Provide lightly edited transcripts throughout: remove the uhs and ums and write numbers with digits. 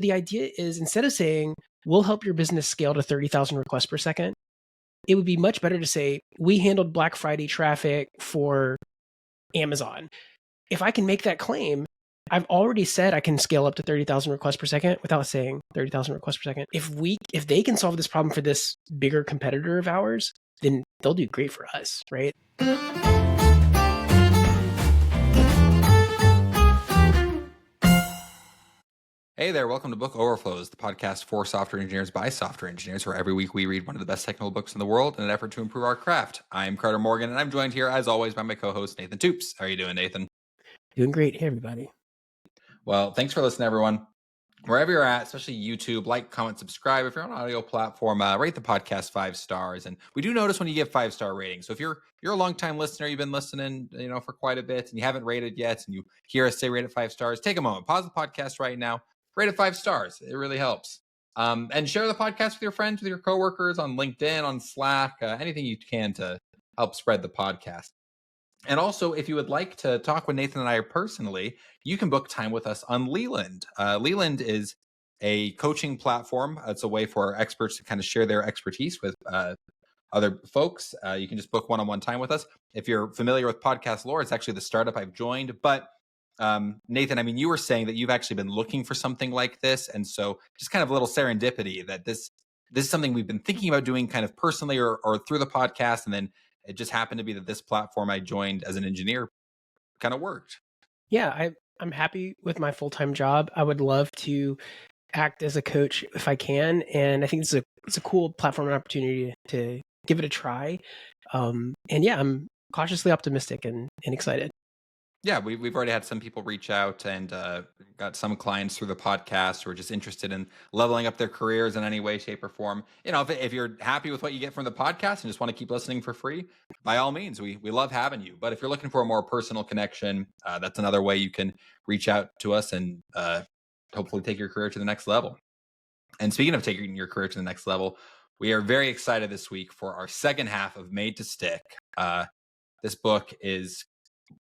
the idea is, instead of saying, we'll help your business scale to 30,000 requests per second, it would be much better to say, we handled Black Friday traffic for Amazon. If I can make that claim, I've already said I can scale up to 30,000 requests per second without saying 30,000 requests per second. If they can solve this problem for this bigger competitor of ours, then they'll do great for us, right? Hey there, welcome to Book Overflow, the podcast for software engineers by software engineers, where every week we read one of the best technical books in the world in an effort to improve our craft. I'm Carter Morgan, and I'm joined here, as always, by my co-host, Nathan Toups. How are you doing, Nathan? Doing great. Hey, everybody. Well, thanks for listening, everyone. Wherever you're at, especially YouTube, like, comment, subscribe. If you're on an audio platform, rate the podcast 5 stars. And we do notice when you give 5-star ratings. So if you're a longtime listener, you've been listening, for quite a bit, and you haven't rated yet, and you hear us say rate it 5 stars, take a moment, pause the podcast right now. Rate it 5 stars. It really helps. And share the podcast with your friends, with your coworkers, on LinkedIn, on Slack, anything you can to help spread the podcast. And also, if you would like to talk with Nathan and I personally, you can book time with us on Leland. Leland is a coaching platform. It's a way for our experts to kind of share their expertise with other folks. You can just book one-on-one time with us. If you're familiar with Podcast Lore, it's actually the startup I've joined. But Nathan, I mean, you were saying that you've actually been looking for something like this. And so just kind of a little serendipity that this is something we've been thinking about doing kind of personally or through the podcast. And then it just happened to be that this platform I joined as an engineer kind of worked. Yeah, I'm happy with my full-time job. I would love to act as a coach if I can. And I think it's a cool platform and opportunity to give it a try. And yeah, I'm cautiously optimistic and excited. Yeah, we've already had some people reach out and got some clients through the podcast who are just interested in leveling up their careers in any way, shape, or form. If you're happy with what you get from the podcast and just want to keep listening for free, by all means, we love having you. But if you're looking for a more personal connection, that's another way you can reach out to us and hopefully take your career to the next level. And speaking of taking your career to the next level, we are very excited this week for our second half of Made to Stick. This book is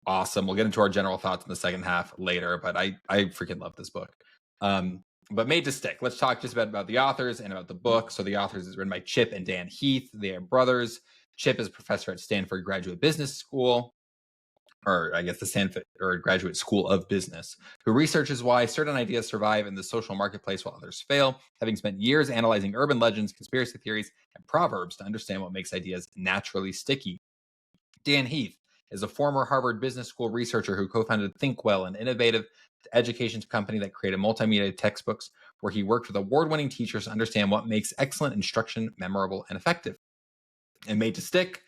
awesome. We'll get into our general thoughts in the second half later, but I freaking love this book. But Made to Stick. Let's talk just about the authors and about the book. So the authors is written by Chip and Dan Heath. They are brothers. Chip is a professor at Stanford Graduate Business School, or I guess the Stanford or Graduate School of Business, who researches why certain ideas survive in the social marketplace while others fail, having spent years analyzing urban legends, conspiracy theories, and proverbs to understand what makes ideas naturally sticky. Dan Heath is a former Harvard Business School researcher who co-founded ThinkWell, an innovative education company that created multimedia textbooks where he worked with award-winning teachers to understand what makes excellent instruction memorable and effective. And Made to Stick,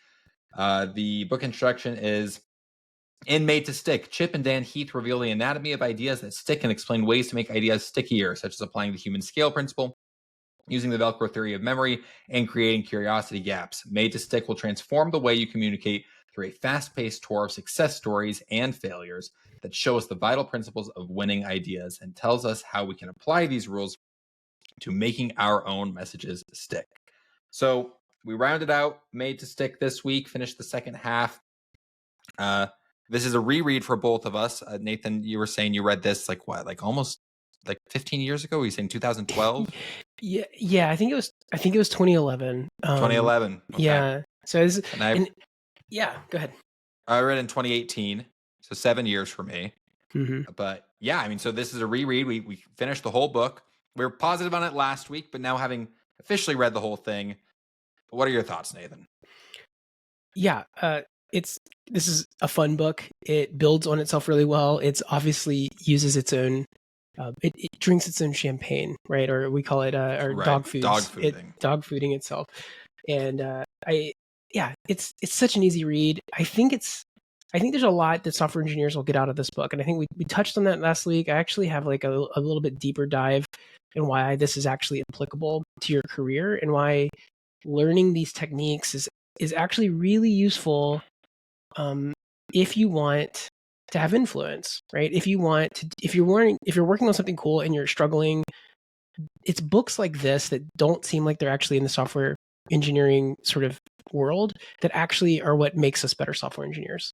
the book introduction is, in Made to Stick, Chip and Dan Heath reveal the anatomy of ideas that stick and explain ways to make ideas stickier, such as applying the human scale principle, using the Velcro theory of memory, and creating curiosity gaps. Made to Stick will transform the way you communicate through a fast-paced tour of success stories and failures that show us the vital principles of winning ideas and tells us how we can apply these rules to making our own messages stick. So we rounded out Made to Stick this week, finished the second half. This is a reread for both of us. Nathan, you were saying you read this almost 15 years ago? Were you saying 2012? Yeah, I think it was 2011. 2011. Okay. Yeah. So yeah, go ahead. I read in 2018, so 7 years for me. Mm-hmm. But yeah, I mean, so this is a reread. We finished the whole book. We were positive on it last week, but now having officially read the whole thing, what are your thoughts, Nathan? Yeah, this is a fun book. It builds on itself really well. It's obviously uses its own. It drinks its own champagne, right? Or we call it dog food. Dog fooding itself, and it's such an easy read. I think there's a lot that software engineers will get out of this book, and I think we touched on that last week. I actually have a little bit deeper dive in why this is actually applicable to your career and why learning these techniques is actually really useful if you want to have influence, right? If you're working on something cool and you're struggling, it's books like this that don't seem like they're actually in the software engineering sort of world that actually are what makes us better software engineers.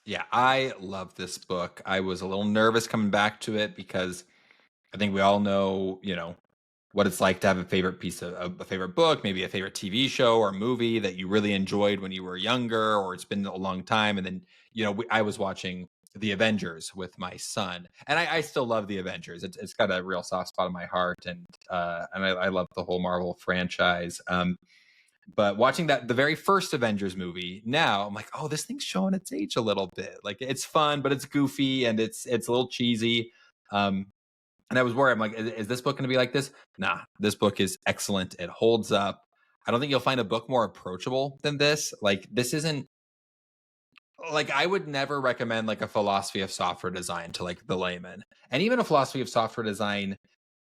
Yeah, I love this book. I was a little nervous coming back to it because I think we all know, what it's like to have a favorite piece of a favorite book, maybe a favorite TV show or movie that you really enjoyed when you were younger, or it's been a long time. And then, I was watching The Avengers with my son, and I still love The Avengers. It's got a real soft spot in my heart, and I love the whole Marvel franchise. But watching the very first Avengers movie now, I'm like, oh, this thing's showing its age a little bit. Like, it's fun, but it's goofy and it's a little cheesy. Um, and I was worried. I'm like, is this book going to be like this? Nah, this book is excellent. It holds up. I don't think you'll find a book more approachable than this. Like, this isn't like, I would never recommend like a philosophy of software design to like the layman. And even a philosophy of software design,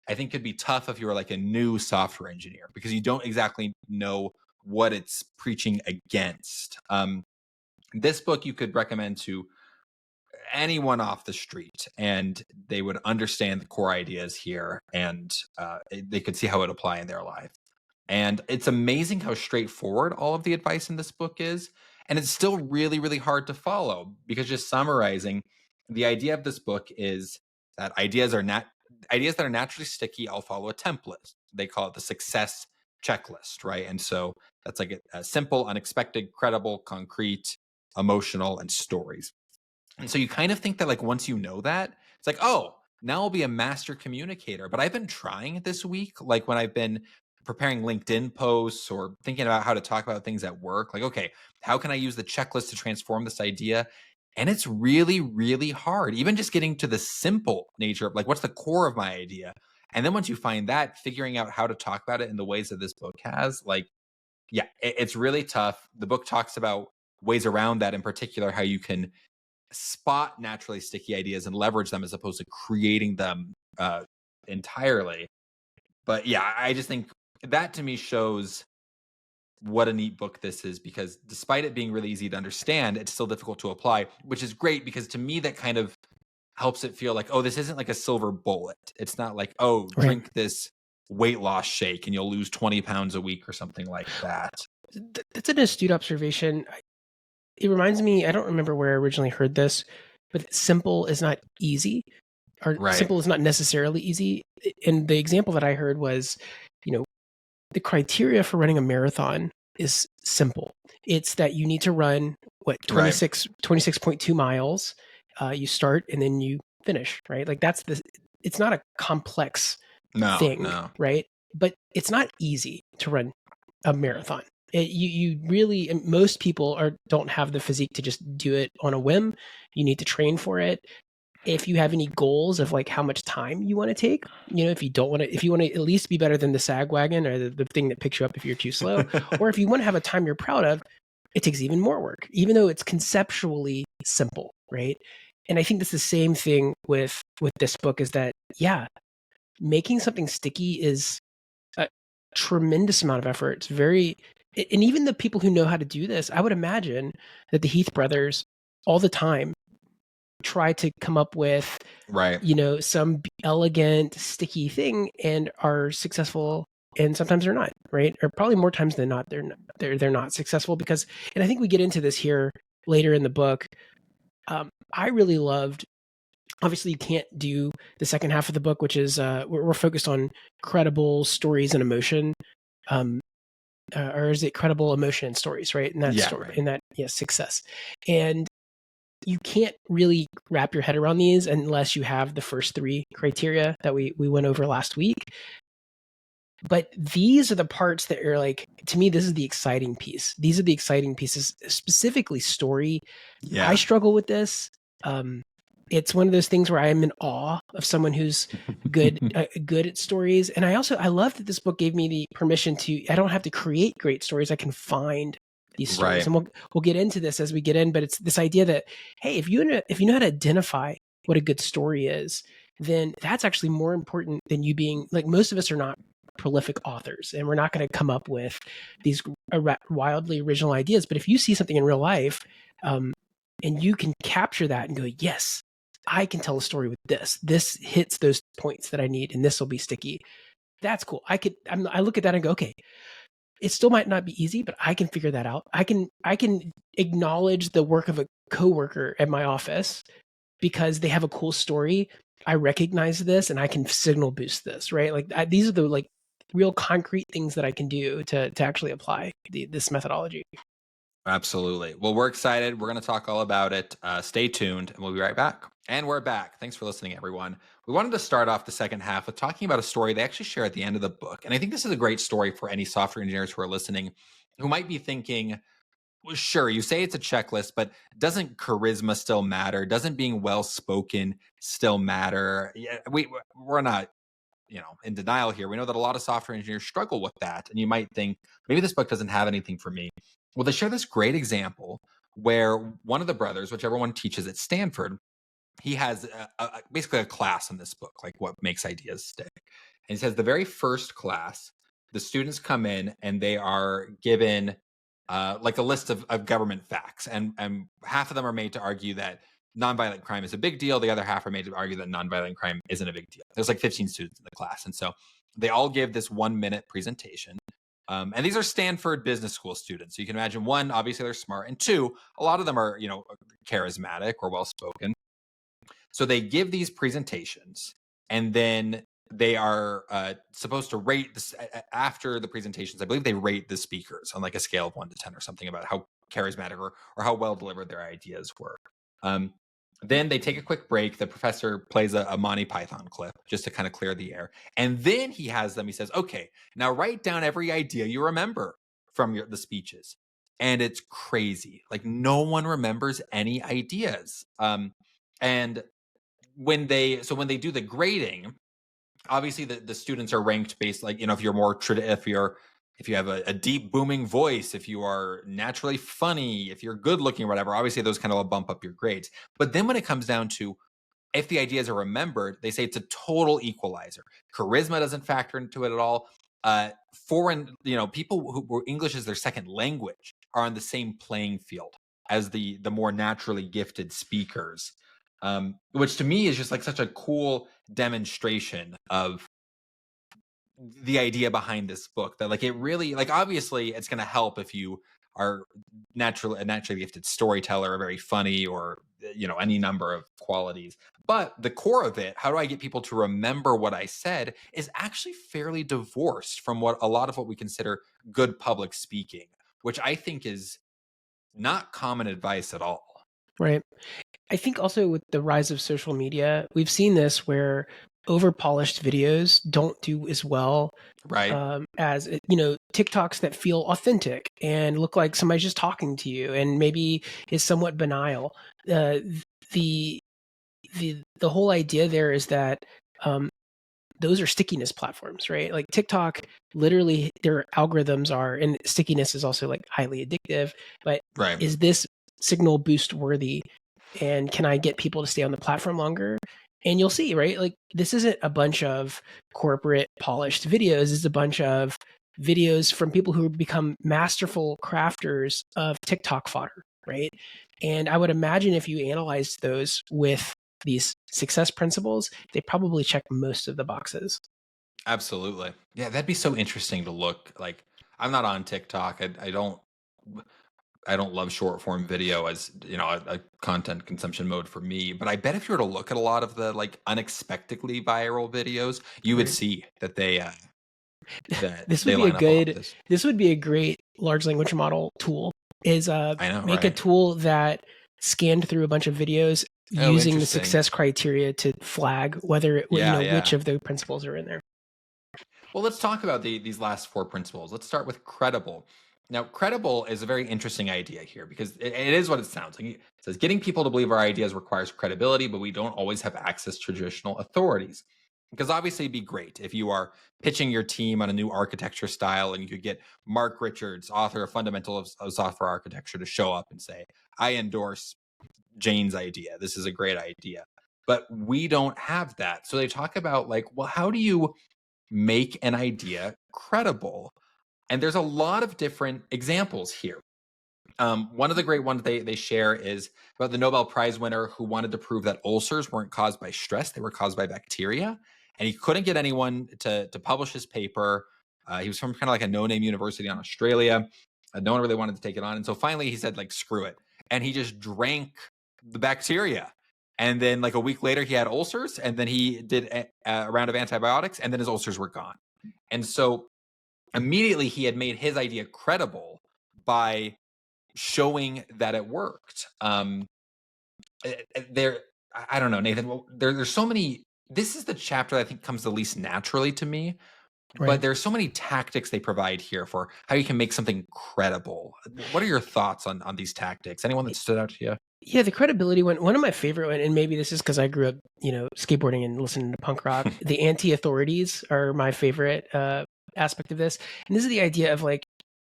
I think could be tough if you were like a new software engineer because you don't exactly know what it's preaching against. This book you could recommend to anyone off the street and they would understand the core ideas here, and they could see how it apply in their life. And it's amazing how straightforward all of the advice in this book is, and it's still really really hard to follow, because just summarizing, the idea of this book is that ideas that are naturally sticky all follow a template. They call it the success checklist, right? And so that's like a simple, unexpected, credible, concrete, emotional, and stories. And so you kind of think that like once you know that, it's like, oh, now I'll be a master communicator. But I've been trying it this week, like when I've been preparing LinkedIn posts or thinking about how to talk about things at work, like, okay, how can I use the checklist to transform this idea? And it's really, really hard, even just getting to the simple nature of like, what's the core of my idea? And then once you find that, figuring out how to talk about it in the ways that this book has, like, yeah, it's really tough. The book talks about ways around that, in particular, how you can spot naturally sticky ideas and leverage them as opposed to creating them entirely. But yeah, I just think that to me shows what a neat book this is, because despite it being really easy to understand, it's still difficult to apply, which is great because to me that kind of helps it feel like, oh, this isn't like a silver bullet. It's not like, oh, Right. drink this weight loss shake and you'll lose 20 pounds a week or something like that. That's an astute observation. It reminds me, I don't remember where I originally heard this, but simple is not easy, or Right. simple is not necessarily easy. And the example that I heard was, you know, the criteria for running a marathon is simple. It's that you need to run what Right. 26.2 miles. You start and then you finish, right? Like it's not a complex No, thing, no. right? But it's not easy to run a marathon. You really, and most people don't have the physique to just do it on a whim. You need to train for it. If you have any goals of like how much time you want to take, if you want to at least be better than the sag wagon or the thing that picks you up if you're too slow, or if you want to have a time you're proud of, it takes even more work, even though it's conceptually simple, right? And I think that's the same thing with this book, is that, yeah, making something sticky is a tremendous amount of effort. It's very, and even the people who know how to do this, I would imagine that the Heath brothers all the time try to come up with, Right. some elegant, sticky thing and are successful. And sometimes they're not, right? Or probably more times than not, they're not successful because, and I think we get into this here later in the book. I really loved, obviously you can't do the second half of the book, which is we're focused on credible stories and emotion, or is it credible emotion and stories, right? And that Yeah, story, right. and that, yes, success. And you can't really wrap your head around these unless you have the first three criteria that we went over last week. But these are the parts that are like, to me, this is the exciting piece. These are the exciting pieces, specifically story. I Yeah. struggle with this. It's one of those things where I am in awe of someone who's good at stories. And I love that this book gave me the permission to, I don't have to create great stories. I can find these stories. Right. And we'll get into this as we get in, but it's this idea that, hey, if you know how to identify what a good story is, then that's actually more important than you being, like, most of us are not prolific authors and we're not going to come up with these wildly original ideas. But if you see something in real life, and you can capture that and go, yes, I can tell a story with this. This hits those points that I need, and this will be sticky. That's cool. I look at that and go, okay, it still might not be easy, but I can figure that out. I can acknowledge the work of a coworker at my office because they have a cool story, I recognize this and I can signal boost this, right? Like these are the like real concrete things that I can do to actually apply this methodology. Absolutely. Well, we're excited. We're going to talk all about it. Stay tuned, and we'll be right back. And we're back. Thanks for listening, everyone. We wanted to start off the second half with talking about a story they actually share at the end of the book. And I think this is a great story for any software engineers who are listening who might be thinking, well, sure, you say it's a checklist, but doesn't charisma still matter? Doesn't being well spoken still matter? Yeah, we're not in denial here. We know that a lot of software engineers struggle with that. And you might think, maybe this book doesn't have anything for me. Well, they share this great example where one of the brothers, whichever one teaches at Stanford, he has basically a class in this book, like what makes ideas stick. And he says the very first class, the students come in and they are given like a list of government facts, and half of them are made to argue that nonviolent crime is a big deal. The other half are made to argue that nonviolent crime isn't a big deal. There's like 15 students in the class, and so they all give this 1 minute presentation. And these are Stanford Business School students. So you can imagine, one, obviously they're smart, and two, a lot of them are charismatic or well spoken. So they give these presentations, and then they are supposed to rate this after the presentations. I believe they rate the speakers on like a scale of 1 to 10 or something about how charismatic or how well delivered their ideas were. Um, then they take a quick break. The professor plays a Monty Python clip just to kind of clear the air. And then he says, okay, now write down every idea you remember from the speeches. And it's crazy. Like no one remembers any ideas. And when they do the grading, obviously the students are ranked based, like, if you're more if you have a deep booming voice, if you are naturally funny, if you're good looking or whatever, obviously those kind of bump up your grades. But then when it comes down to if the ideas are remembered, they say it's a total equalizer. Charisma doesn't factor into it at all. Foreign, people who English is their second language are on the same playing field as the more naturally gifted speakers, which to me is just like such a cool demonstration of the idea behind this book, that like it really, like, obviously it's going to help if you are a naturally gifted storyteller, or very funny, or any number of qualities. But the core of it, how do I get people to remember what I said, is actually fairly divorced from what a lot of what we consider good public speaking, which I think is not common advice at all. Right. I think also with the rise of social media, we've seen this where over-polished videos don't do as well Right. as TikToks that feel authentic and look like somebody's just talking to you, and maybe is somewhat banal. The the whole idea there is that um, those are stickiness platforms, right? Like TikTok, literally, their algorithms are, and stickiness is also like highly addictive. But Right. is this signal boost worthy? And can I get people to stay on the platform longer? And you'll see, right? Like this isn't a bunch of corporate polished videos. It's a bunch of videos from people who become masterful crafters of TikTok fodder, right? And I would imagine if you analyzed those with these success principles, they probably check most of the boxes. Absolutely. Yeah, that'd be so interesting to look. Like, I'm not on TikTok. I don't love short form video as a content consumption mode for me. But I bet if you were to look at a lot of the like unexpectedly viral videos, you would Right. see that that This would they be a line up a lot with good. this. This would be a great large language model tool. Is I know, make a right? tool that scanned through a bunch of videos Oh, using the interesting. success criteria to flag whether Yeah, which yeah. of the principles are in there. Well, let's talk about these last four principles. Let's start with credible. Now, credible is a very interesting idea here because it is what it sounds like. It says getting people to believe our ideas requires credibility, but we don't always have access to traditional authorities. Because obviously, it'd be great if you are pitching your team on a new architecture style and you could get Mark Richards, author of Fundamentals of Software Architecture, to show up and say, I endorse Jane's idea. This is a great idea. But we don't have that. So they talk about, like, well, how do you make an idea credible? And there's a lot of different examples here. One of the great ones they share is about the Nobel Prize winner who wanted to prove that ulcers weren't caused by stress, they were caused by bacteria. And he couldn't get anyone to publish his paper. He was from kind of like a no-name university in Australia. No one really wanted to take it on. And so finally he said, like, screw it. And he just drank the bacteria. And then like a week later, he had ulcers, and then he did a round of antibiotics, and then his ulcers were gone. And so immediately he had made his idea credible by showing that it worked. There, I don't know, Nathan. Well, there's so many. This is the chapter that I think comes the least naturally to me, but Right. there's so many tactics they provide here for how you can make something credible. What are your thoughts on these tactics? Anyone that stood out to you? Yeah, the credibility one of my favorite one, and maybe this is because I grew up, skateboarding and listening to punk rock. The anti-authorities are my favorite aspect of this, and this is the idea of like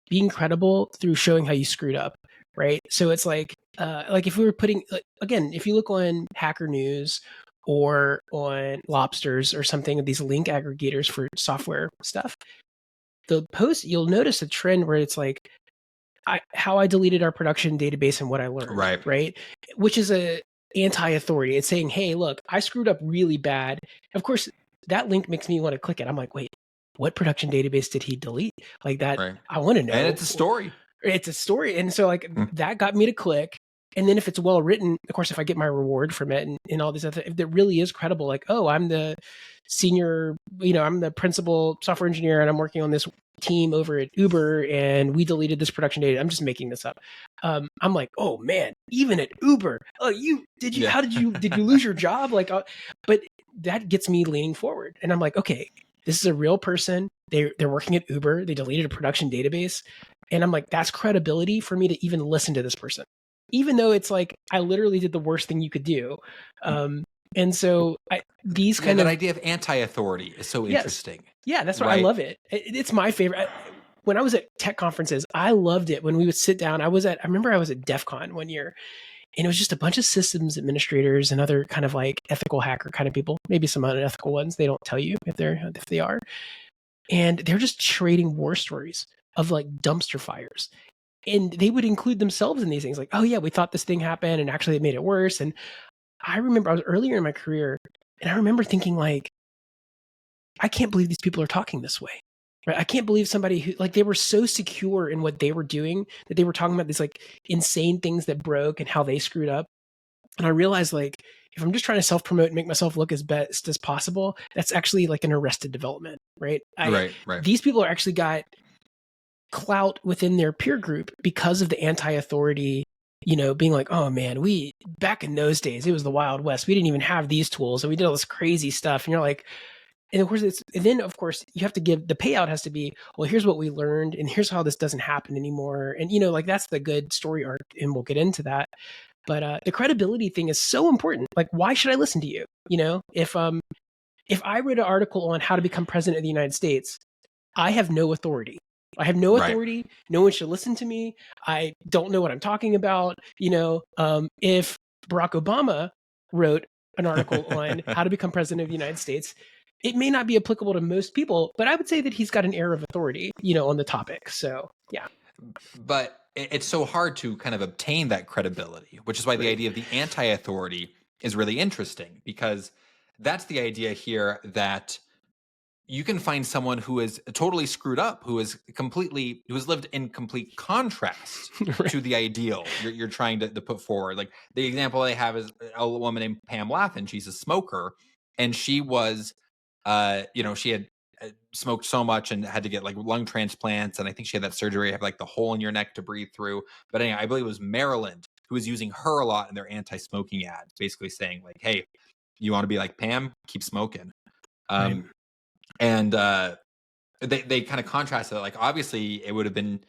being credible through showing how you screwed up, right? So it's like if we were putting again, if you look on Hacker News or on Lobsters or something of these link aggregators for software stuff, the post you'll notice a trend where it's like how I deleted our production database and what I learned, Right. right? Which is a anti-authority. It's saying, hey, look, I screwed up really bad. Of course, that link makes me want to click it. I'm like, wait, what production database did he delete? Like that, Right. I want to know. And it's a story. It's a story. And so like Mm. that got me to click. And then if it's well written, of course, if I get my reward from it and all this other, if it really is credible, like, oh, I'm the senior, I'm the principal software engineer and I'm working on this team over at Uber and we deleted this production data. I'm just making this up. I'm like, oh man, even at Uber, oh, Yeah. how did you lose your job? Like, but that gets me leaning forward. And I'm like, okay, this is a real person. They're working at Uber. They deleted a production database. And I'm like, that's credibility for me to even listen to this person, even though it's like I literally did the worst thing you could do. And so these kind that of idea of anti-authority is so yes, interesting. yeah, that's what I love it. It's my favorite. When I was at tech conferences, I loved it when we would sit down. I remember I was at DEF CON one year, and it was just a bunch of systems administrators and other kind of like ethical hacker kind of people, maybe some unethical ones. They don't tell you if they are, and they're just trading war stories of like dumpster fires. And they would include themselves in these things like, oh yeah, we thought this thing happened and actually it made it worse. And I remember I was earlier in my career and I remember thinking like, I can't believe these people are talking this way. Right? I can't believe somebody who like they were so secure in what they were doing that they were talking about these like insane things that broke and how they screwed up. And I realized like if I'm just trying to self-promote and make myself look as best as possible, that's actually like an arrested development, right? Right. These people are actually got clout within their peer group because of the anti-authority, being like, oh man, we back in those days, it was the Wild West. We didn't even have these tools and we did all this crazy stuff. And you're like, and then of course you have to give the payout has to be, well, here's what we learned and here's how this doesn't happen anymore. And like that's the good story arc, and we'll get into that. But the credibility thing is so important. Like, why should I listen to you? If I read an article on how to become president of the United States, I have no authority. I have no authority. Right. No one should listen to me. I don't know what I'm talking about. If Barack Obama wrote an article on how to become president of the United States, it may not be applicable to most people, but I would say that he's got an air of authority, on the topic. So, yeah. But it's so hard to kind of obtain that credibility, which is why the idea of the anti-authority is really interesting, because that's the idea here that you can find someone who is totally screwed up, who has lived in complete contrast Right. to the ideal you're trying to put forward. Like the example I have is a woman named Pam Laughlin. She's a smoker, and she was, she had smoked so much and had to get like lung transplants, and I think she had that surgery, have like the hole in your neck to breathe through. But anyway, I believe it was Maryland who was using her a lot in their anti-smoking ads, basically saying like, "Hey, you want to be like Pam? Keep smoking." Right. And they kind of contrasted it. Like, obviously, it would have been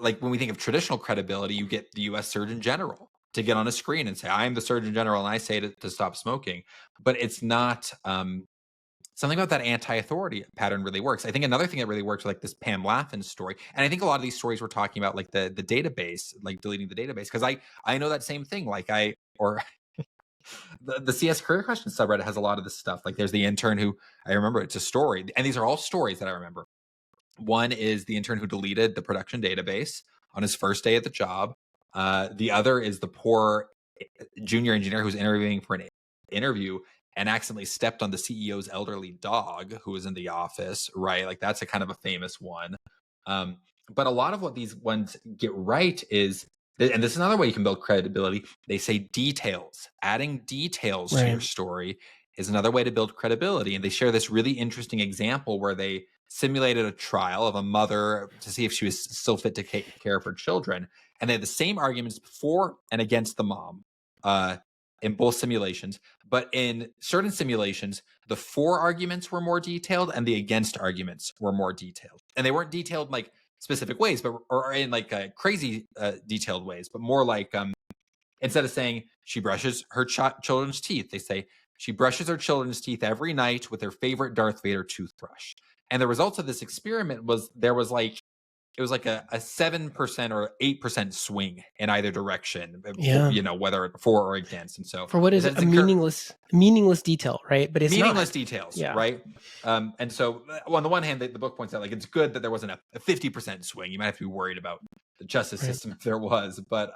like when we think of traditional credibility, you get the U.S. Surgeon General to get on a screen and say, "I am the Surgeon General, and I say to stop smoking." But it's not something about that anti-authority pattern really works. I think another thing that really works, like this Pam Laughlin story, and I think a lot of these stories we're talking about, like the database, like deleting the database, because I know that same thing. Like the CS career questions subreddit has a lot of this stuff. Like there's the intern who, I remember, it's a story, and these are all stories that I remember. One is the intern who deleted the production database on his first day at the job. The other is the poor junior engineer who's interviewing for an interview and accidentally stepped on the CEO's elderly dog who was in the office, right? Like that's a kind of a famous one. But a lot of what these ones get right is And this is another way you can build credibility. They say details. Adding details to your Right. story is another way to build credibility. And they share this really interesting example where they simulated a trial of a mother to see if she was still fit to care for children. And they had the same arguments for and against the mom uh, in both simulations. But in certain simulations, the for arguments were more detailed and the against arguments were more detailed. And they weren't detailed like specific ways, but or in like crazy detailed ways, but more like instead of saying she brushes her children's teeth, they say she brushes her children's teeth every night with her favorite Darth Vader toothbrush. And the results of this experiment was there was like it was like a 7% or 8% swing in either direction, Yeah. whether for or against. And so For what is a meaningless detail, right? But it's meaningless not. details, Yeah. right? And so, on the one hand, the book points out like it's good that there wasn't a 50% swing. You might have to be worried about the justice Right. system if there was, but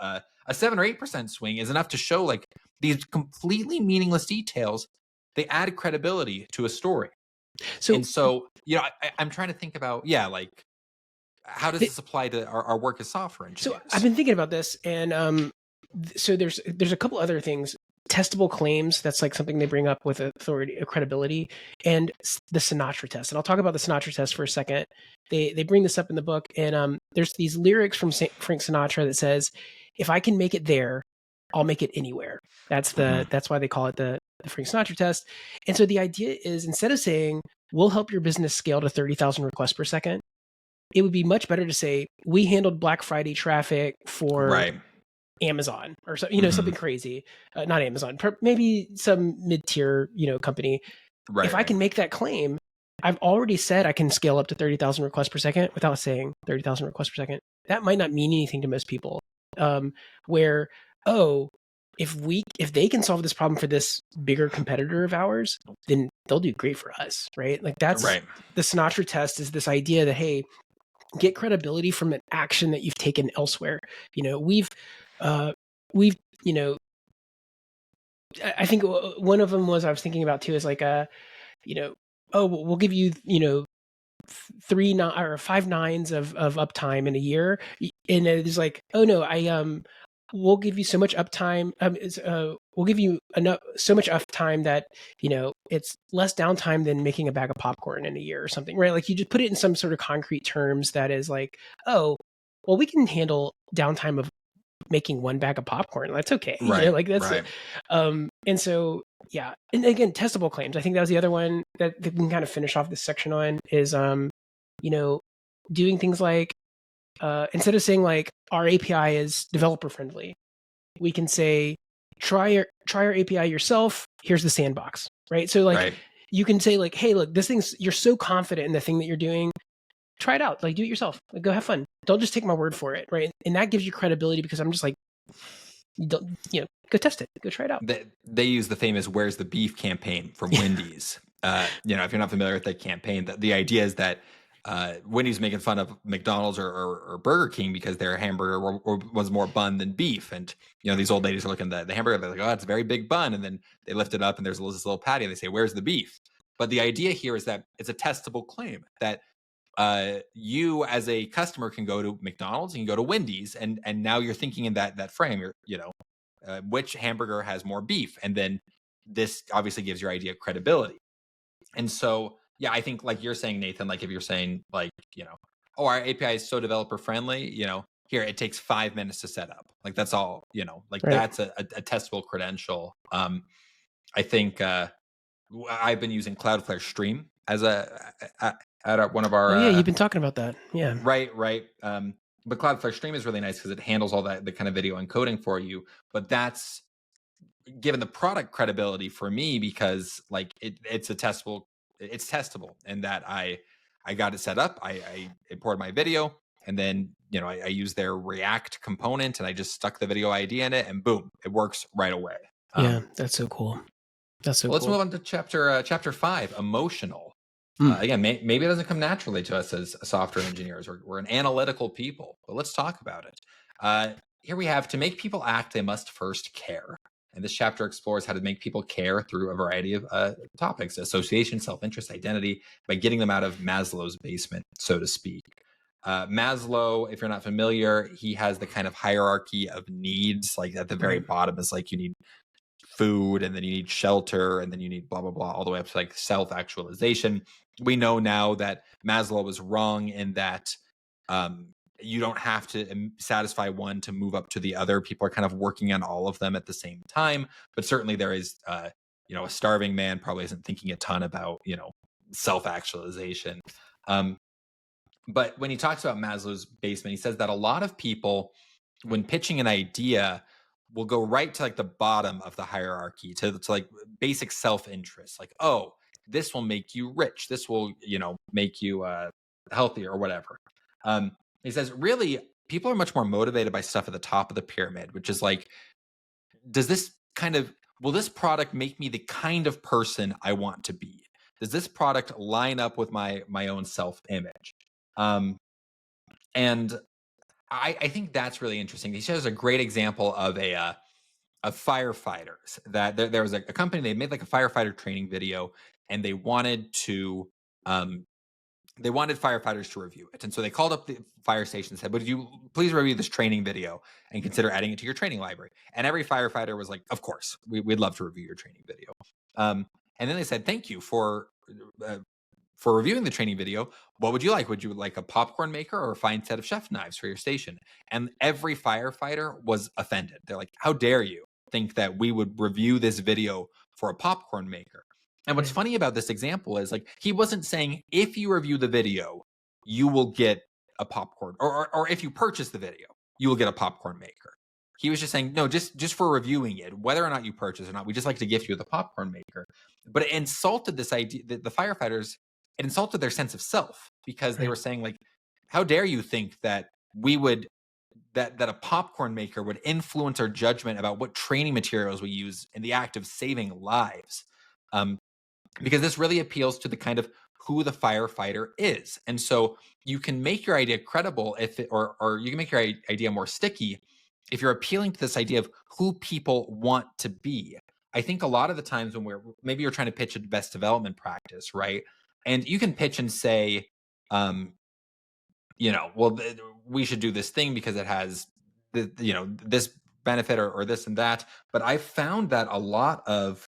a 7 or 8% swing is enough to show like these completely meaningless details. They add credibility to a story. So, And so, I'm trying to think about, like how does th- this apply to our work as software so engineers? I've been thinking about this, and so there's a couple other things. Testable claims, that's like something they bring up with authority, credibility, and the Sinatra test. And I'll talk about the Sinatra test for a second. They bring this up in the book, and there's these lyrics from Frank Sinatra that says, "If I can make it there, I'll make it anywhere." That's why they call it the Frank Sinatra test. And so the idea is, instead of saying we'll help your business scale to 30,000 requests per second, it would be much better to say we handled Black Friday traffic for Right. Amazon or so, something crazy. Not Amazon, maybe some mid-tier, company. Right. If I can make that claim, I've already said I can scale up to 30,000 requests per second without saying 30,000 requests per second. That might not mean anything to most people. Where, if they can solve this problem for this bigger competitor of ours, then they'll do great for us, right? Like that's Right. the Sinatra test is this idea that, hey, get credibility from an action that you've taken elsewhere. We've, I think one of them was I was thinking about too is like we'll give you 5 nines of uptime in a year, and it's like, oh no, we'll give you so much uptime. We'll give you so much uptime that it's less downtime than making a bag of popcorn in a year or something, right? Like you just put it in some sort of concrete terms that is like, oh, well, we can handle downtime of making one bag of popcorn. That's okay, Right. like that's right. and so yeah, and again, testable claims. I think that was the other one that we can kind of finish off this section on is doing things like instead of saying like our API is developer friendly, we can say try our API yourself. Here's the sandbox, right? So like you can say like, hey, look, you're so confident in the thing that you're doing. Try it out, like do it yourself. Like go have fun. Don't just take my word for it, right? And that gives you credibility because I'm just like, go test it, go try it out. They use the famous "Where's the Beef" campaign from Wendy's. If you're not familiar with that campaign, the idea is that Wendy's making fun of McDonald's or Burger King because their hamburger was more bun than beef. And, these old ladies are looking at the hamburger, they're like, oh, it's a very big bun. And then they lift it up and there's this little patty and they say, where's the beef? But the idea here is that it's a testable claim that you as a customer can go to McDonald's, you can go to Wendy's, and now you're thinking in that frame, which hamburger has more beef? And then this obviously gives your idea credibility. And so, yeah, I think like you're saying, Nathan, like if you're saying like, oh, our API is so developer friendly, here it takes 5 minutes to set up. Like that's all, like that's a testable credential. I think I've been using Cloudflare Stream as at one of our. Oh yeah, you've been talking about that. Yeah. Right. But Cloudflare Stream is really nice because it handles all the kind of video encoding for you. But that's given the product credibility for me because like it's testable and that I got it set up. I imported my video and then I use their React component and I just stuck the video ID in it and boom, it works right away. Yeah, that's so cool. That's so cool. Let's move on to chapter 5, emotional. Again, maybe it doesn't come naturally to us as software engineers. We're an analytical people, but let's talk about it. Here we have, to make people act, they must first care. And this chapter explores how to make people care through a variety of topics: association, self-interest, identity, by getting them out of Maslow's basement, so to speak. Maslow, if you're not familiar, he has the kind of hierarchy of needs. Like at the very Right. bottom is like you need food, and then you need shelter, and then you need blah blah blah, all the way up to like self-actualization. We know now that Maslow was wrong in that um, you don't have to satisfy one to move up to the other. People are kind of working on all of them at the same time, but certainly there is, a starving man probably isn't thinking a ton about self-actualization. Um, but when he talks about Maslow's basement, he says that a lot of people, when pitching an idea, will go right to like the bottom of the hierarchy to like basic self-interest. Like, oh, this will make you rich. This will, make you healthy or whatever. He says, really, people are much more motivated by stuff at the top of the pyramid, which is like, does this kind of, will this product make me the kind of person I want to be? Does this product line up with my own self-image? Um, and I think that's really interesting. He shows a great example of firefighters that there was a company, they made like a firefighter training video, and um, they wanted firefighters to review it. And so they called up the fire station and said, would you please review this training video and consider adding it to your training library? And every firefighter was like, of course, we'd love to review your training video. And then they said, thank you uh, for reviewing the training video. What would you like? Would you like a popcorn maker or a fine set of chef knives for your station? And every firefighter was offended. They're like, how dare you think that we would review this video for a popcorn maker? And what's Right. funny about this example is like, he wasn't saying if you review the video, you will get a popcorn, or if you purchase the video, you will get a popcorn maker. He was just saying, no, just for reviewing it, whether or not you purchase or not, we just like to gift you the popcorn maker. But it insulted this idea that the firefighters, it insulted their sense of self, because they Right. were saying like, how dare you think that we would that a popcorn maker would influence our judgment about what training materials we use in the act of saving lives. um, because this really appeals to the kind of who the firefighter is. And so you can make your idea credible if it, or you can make your idea more sticky if you're appealing to this idea of who people want to be. I think a lot of the times when maybe you're trying to pitch a best development practice, right? And you can pitch and say, um, well, we should do this thing because it has this benefit, or this and that. But I found that a lot of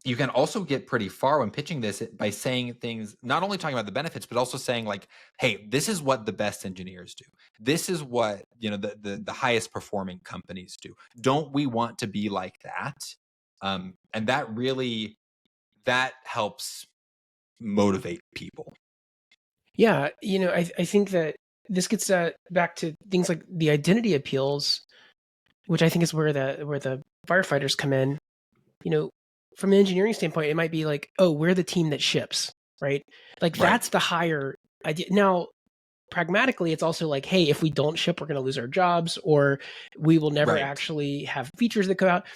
you can also get pretty far when pitching this by saying things, not only talking about the benefits, but also saying like, hey, this is what the best engineers do. This is what, the highest performing companies do. Don't we want to be like that? And that helps motivate people. Yeah. I think that this gets back to things like the identity appeals, which I think is where the firefighters come in. From an engineering standpoint, it might be like, oh, we're the team that ships, right? Like Right. that's the higher idea. Now, pragmatically, it's also like, hey, if we don't ship, we're going to lose our jobs, or we will never Right. actually have features that come out.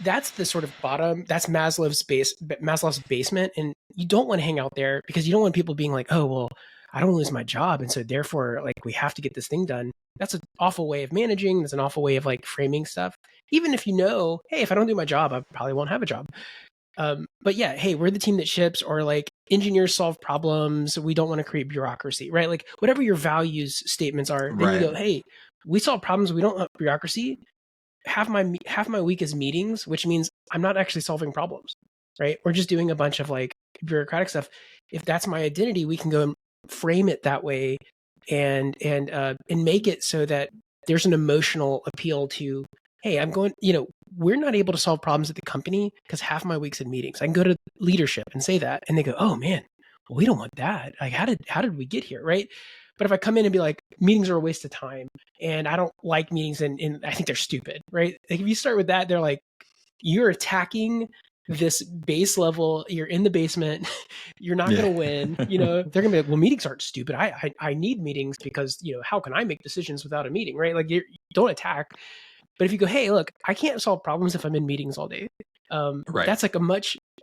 That's the sort of bottom. That's Maslow's basement, and you don't want to hang out there because you don't want people being like, oh, well, I don't lose my job, and so therefore, like, we have to get this thing done. That's an awful way of managing. That's an awful way of like framing stuff. Even if hey, if I don't do my job, I probably won't have a job. But yeah, hey, we're the team that ships, or like engineers solve problems. We don't want to create bureaucracy, right? Like whatever your values statements are, then you Right. go, hey, we solve problems. We don't have bureaucracy. Half my week is meetings, which means I'm not actually solving problems, right? We're just doing a bunch of like bureaucratic stuff. If that's my identity, we can go and frame it that way, and make it so that there's an emotional appeal to, hey, we're not able to solve problems at the company because half my week's in meetings. I can go to leadership and say that, and they go, oh man, well, we don't want that. Like, how did we get here, right? But if I come in and be like, meetings are a waste of time, and I don't like meetings, and I think they're stupid, right? Like if you start with that, they're like, you're attacking this base level. You're in the basement. You're not Yeah. going to win. They're going to be like, well, meetings aren't stupid. I need meetings because how can I make decisions without a meeting, right? Like you don't attack. But if you go, hey, look, I can't solve problems if I'm in meetings all day. Right. That's like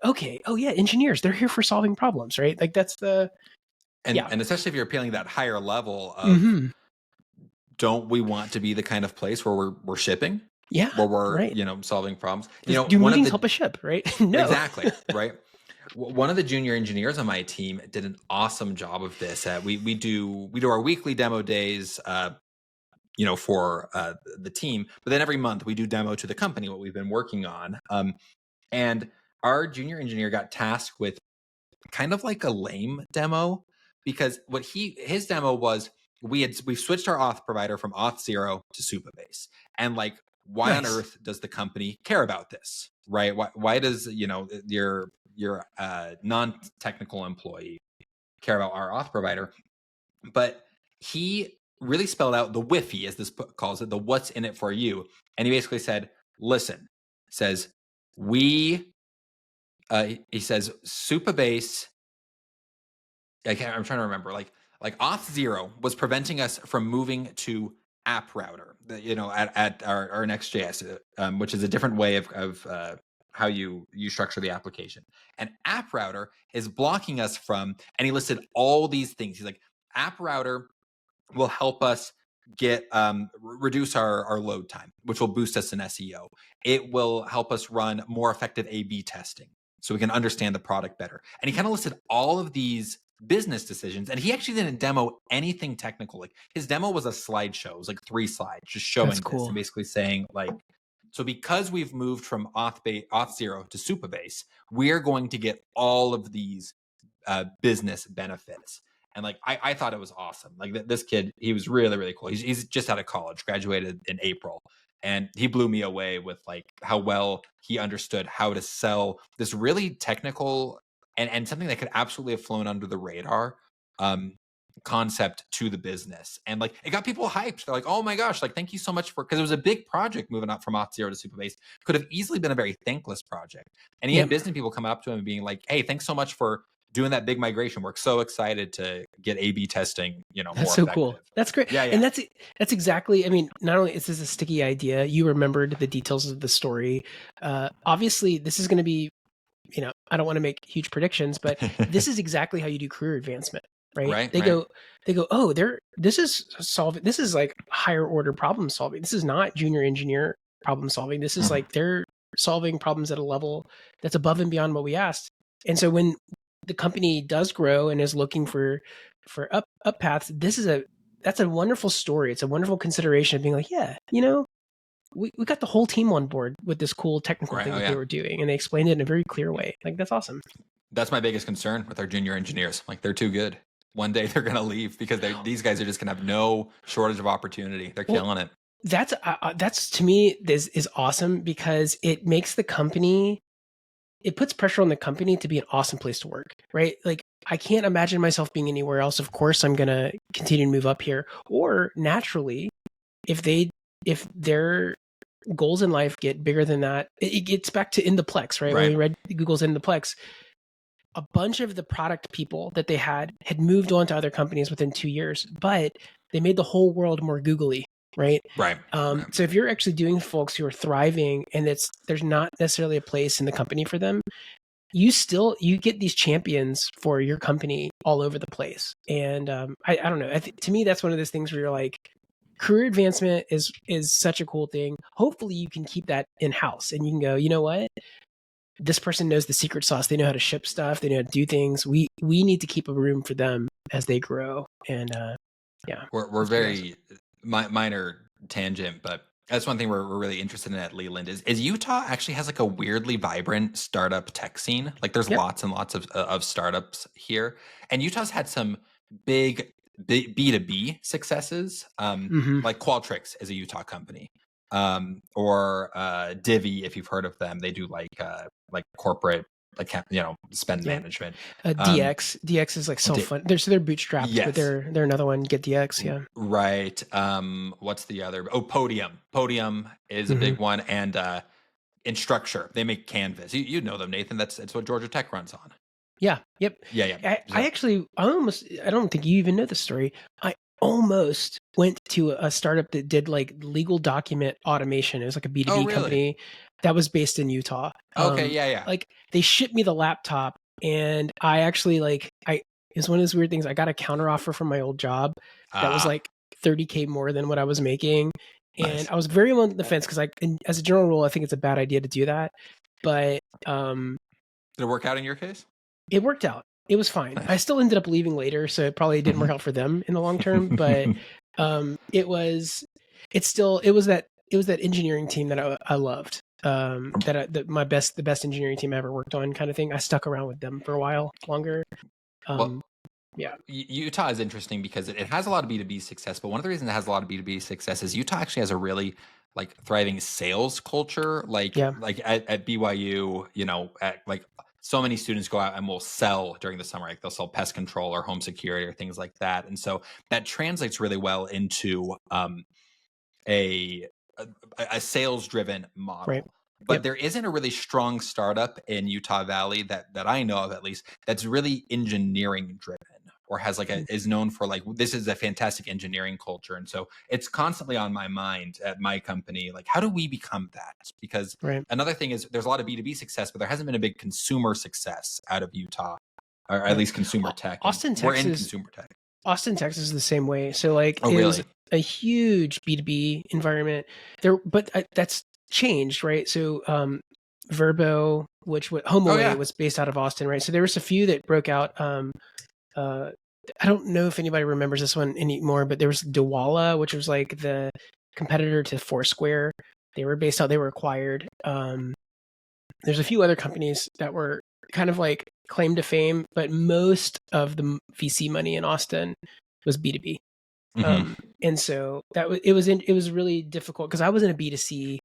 okay. Oh yeah, engineers, they're here for solving problems, right? Like that's And especially if you're appealing that higher level of, don't we want to be the kind of place where we're shipping, yeah, where we're right. solving problems? Do One of meetings the help us ship, right? No. exactly right. One of the junior engineers on my team did an awesome job of this. We do our weekly demo days, for the team, but then every month we do demo to the company what we've been working on. And our junior engineer got tasked with kind of like a lame demo, because his demo was, we've switched our auth provider from Auth0 to Supabase, and like, why on Nice. earth does the company care about this, right? Why does your non-technical employee care about our auth provider? But he really spelled out the WIFI, as this book calls it, the what's in it for you. And he basically said, listen, says, he says, Supabase, I'm trying to remember, like Auth0 was preventing us from moving to App Router, at our Next.js, which is a different way of how you structure the application. And App Router is blocking us from, and he listed all these things. He's like, App Router will help us reduce our load time, which will boost us in SEO. It will help us run more effective A/B testing, so we can understand the product better. And he kind of listed all of these business decisions, and he actually didn't demo anything technical. Like, his demo was a slideshow. It was like 3 slides just That's showing this cool. and basically saying, like, so because we've moved from Auth0 to Supabase, we're going to get all of these business benefits. And like, I thought it was awesome. Like, this kid, he was really, really cool. He's just out of college, graduated in April. And he blew me away with like how well he understood how to sell this really technical and something that could absolutely have flown under the radar concept to the business. And like, it got people hyped. They're like, oh my gosh, like, thank you so much because it was a big project moving up from Auth0 to Supabase. Could have easily been a very thankless project. And he had business people coming up to him and being like, hey, thanks so much for doing that big migration. We're so excited to get A/B testing, That's more so effective. cool. That's great. Yeah, And that's exactly, I mean, not only is this a sticky idea, you remembered the details of the story. Obviously, this is going to be, I don't want to make huge predictions, but this is exactly how you do career advancement, right? Right. They go, oh, this is like higher order problem solving. This is not junior engineer problem solving. This is like, they're solving problems at a level that's above and beyond what we asked. And so when the company does grow and is looking for up paths, that's a wonderful story. It's a wonderful consideration of being like, yeah, we got the whole team on board with this cool technical thing that they were doing, and they explained it in a very clear way. Like, that's awesome. That's my biggest concern with our junior engineers. Like, they're too good. One day they're going to leave because these guys are just going to have no shortage of opportunity. They're killing it. That's to me, this is awesome because it makes the company, it puts pressure on the company to be an awesome place to work, right? Like, I can't imagine myself being anywhere else. Of course, I'm going to continue to move up here. Or naturally, if their goals in life get bigger than that, it gets back to In the Plex, right? When we read Google's In the Plex, a bunch of the product people that they had moved on to other companies within 2 years, but they made the whole world more googly, right? Right. So if you're actually doing folks who are thriving and there's not necessarily a place in the company for them, you get these champions for your company all over the place. And I don't know. To me, that's one of those things where you're like, career advancement is such a cool thing. Hopefully you can keep that in-house and you can go, you know what? This person knows the secret sauce. They know how to ship stuff. They know how to do things. We need to keep a room for them as they grow. And yeah, we're very minor tangent, but that's one thing we're really interested in at Leland is Utah actually has like a weirdly vibrant startup tech scene. Like, there's lots and lots of startups here, and Utah's had some big B2B successes. Like Qualtrics is a Utah company, or Divvy, if you've heard of them. They do like corporate account, spend management. DX is like self-fund. They're bootstrapped, yes. but they're another one. Get DX, yeah. Right. What's the other? Oh, Podium. Podium is a big one, and Instructure. They make Canvas. You know them, Nathan. It's what Georgia Tech runs on. Yeah. Yep. Yeah. I don't think you even know the story. I almost went to a startup that did like legal document automation. It was like a B2B company that was based in Utah. Okay. Yeah. Like, they shipped me the laptop, and I actually it's one of those weird things. I got a counteroffer from my old job that was like $30K more than what I was making. And I was very on the fence because as a general rule, I think it's a bad idea to do that. But did it work out in your case? It worked out. It was fine. I Nice. still ended up leaving later, so it probably didn't work out for them in the long term. But it was, it was that engineering team that I loved. The best engineering team I ever worked on, kind of thing. I stuck around with them for a while longer. Well, Yeah, Utah is interesting because it has a lot of B2B success, but one of the reasons it has a lot of B2B success is Utah actually has a really like thriving sales culture. yeah, Like at BYU, at like so many students go out and will sell during the summer. Like they'll sell pest control or home security or things like that. And so that translates really well into a a sales driven right. model. But Yep, there isn't a really strong startup in Utah Valley that I know of, at least, that's really engineering driven or has like a is known for like this is a fantastic engineering culture. And so it's constantly on my mind at my company, like how do we become that? Because right. another thing is there's a lot of B2B success, but there hasn't been a big consumer success out of Utah, or at Yeah. least consumer tech, and Austin, we're in Texas. consumer tech. Austin, Texas is the same way. So like Oh, it was really? a huge B2B environment there, but that's changed, right? So Verbo, which Oh, HomeAway yeah. was based out of Austin, right? So there was a few that broke out. Uh, I don't know if anybody remembers this one anymore, but there was Dewala, which was like the competitor to Foursquare. They were based out. They were acquired. There's a few other companies that were kind of like claim to fame, but most of the VC money in Austin was B2B. Hmm. And so it was really difficult because I was in a B2C.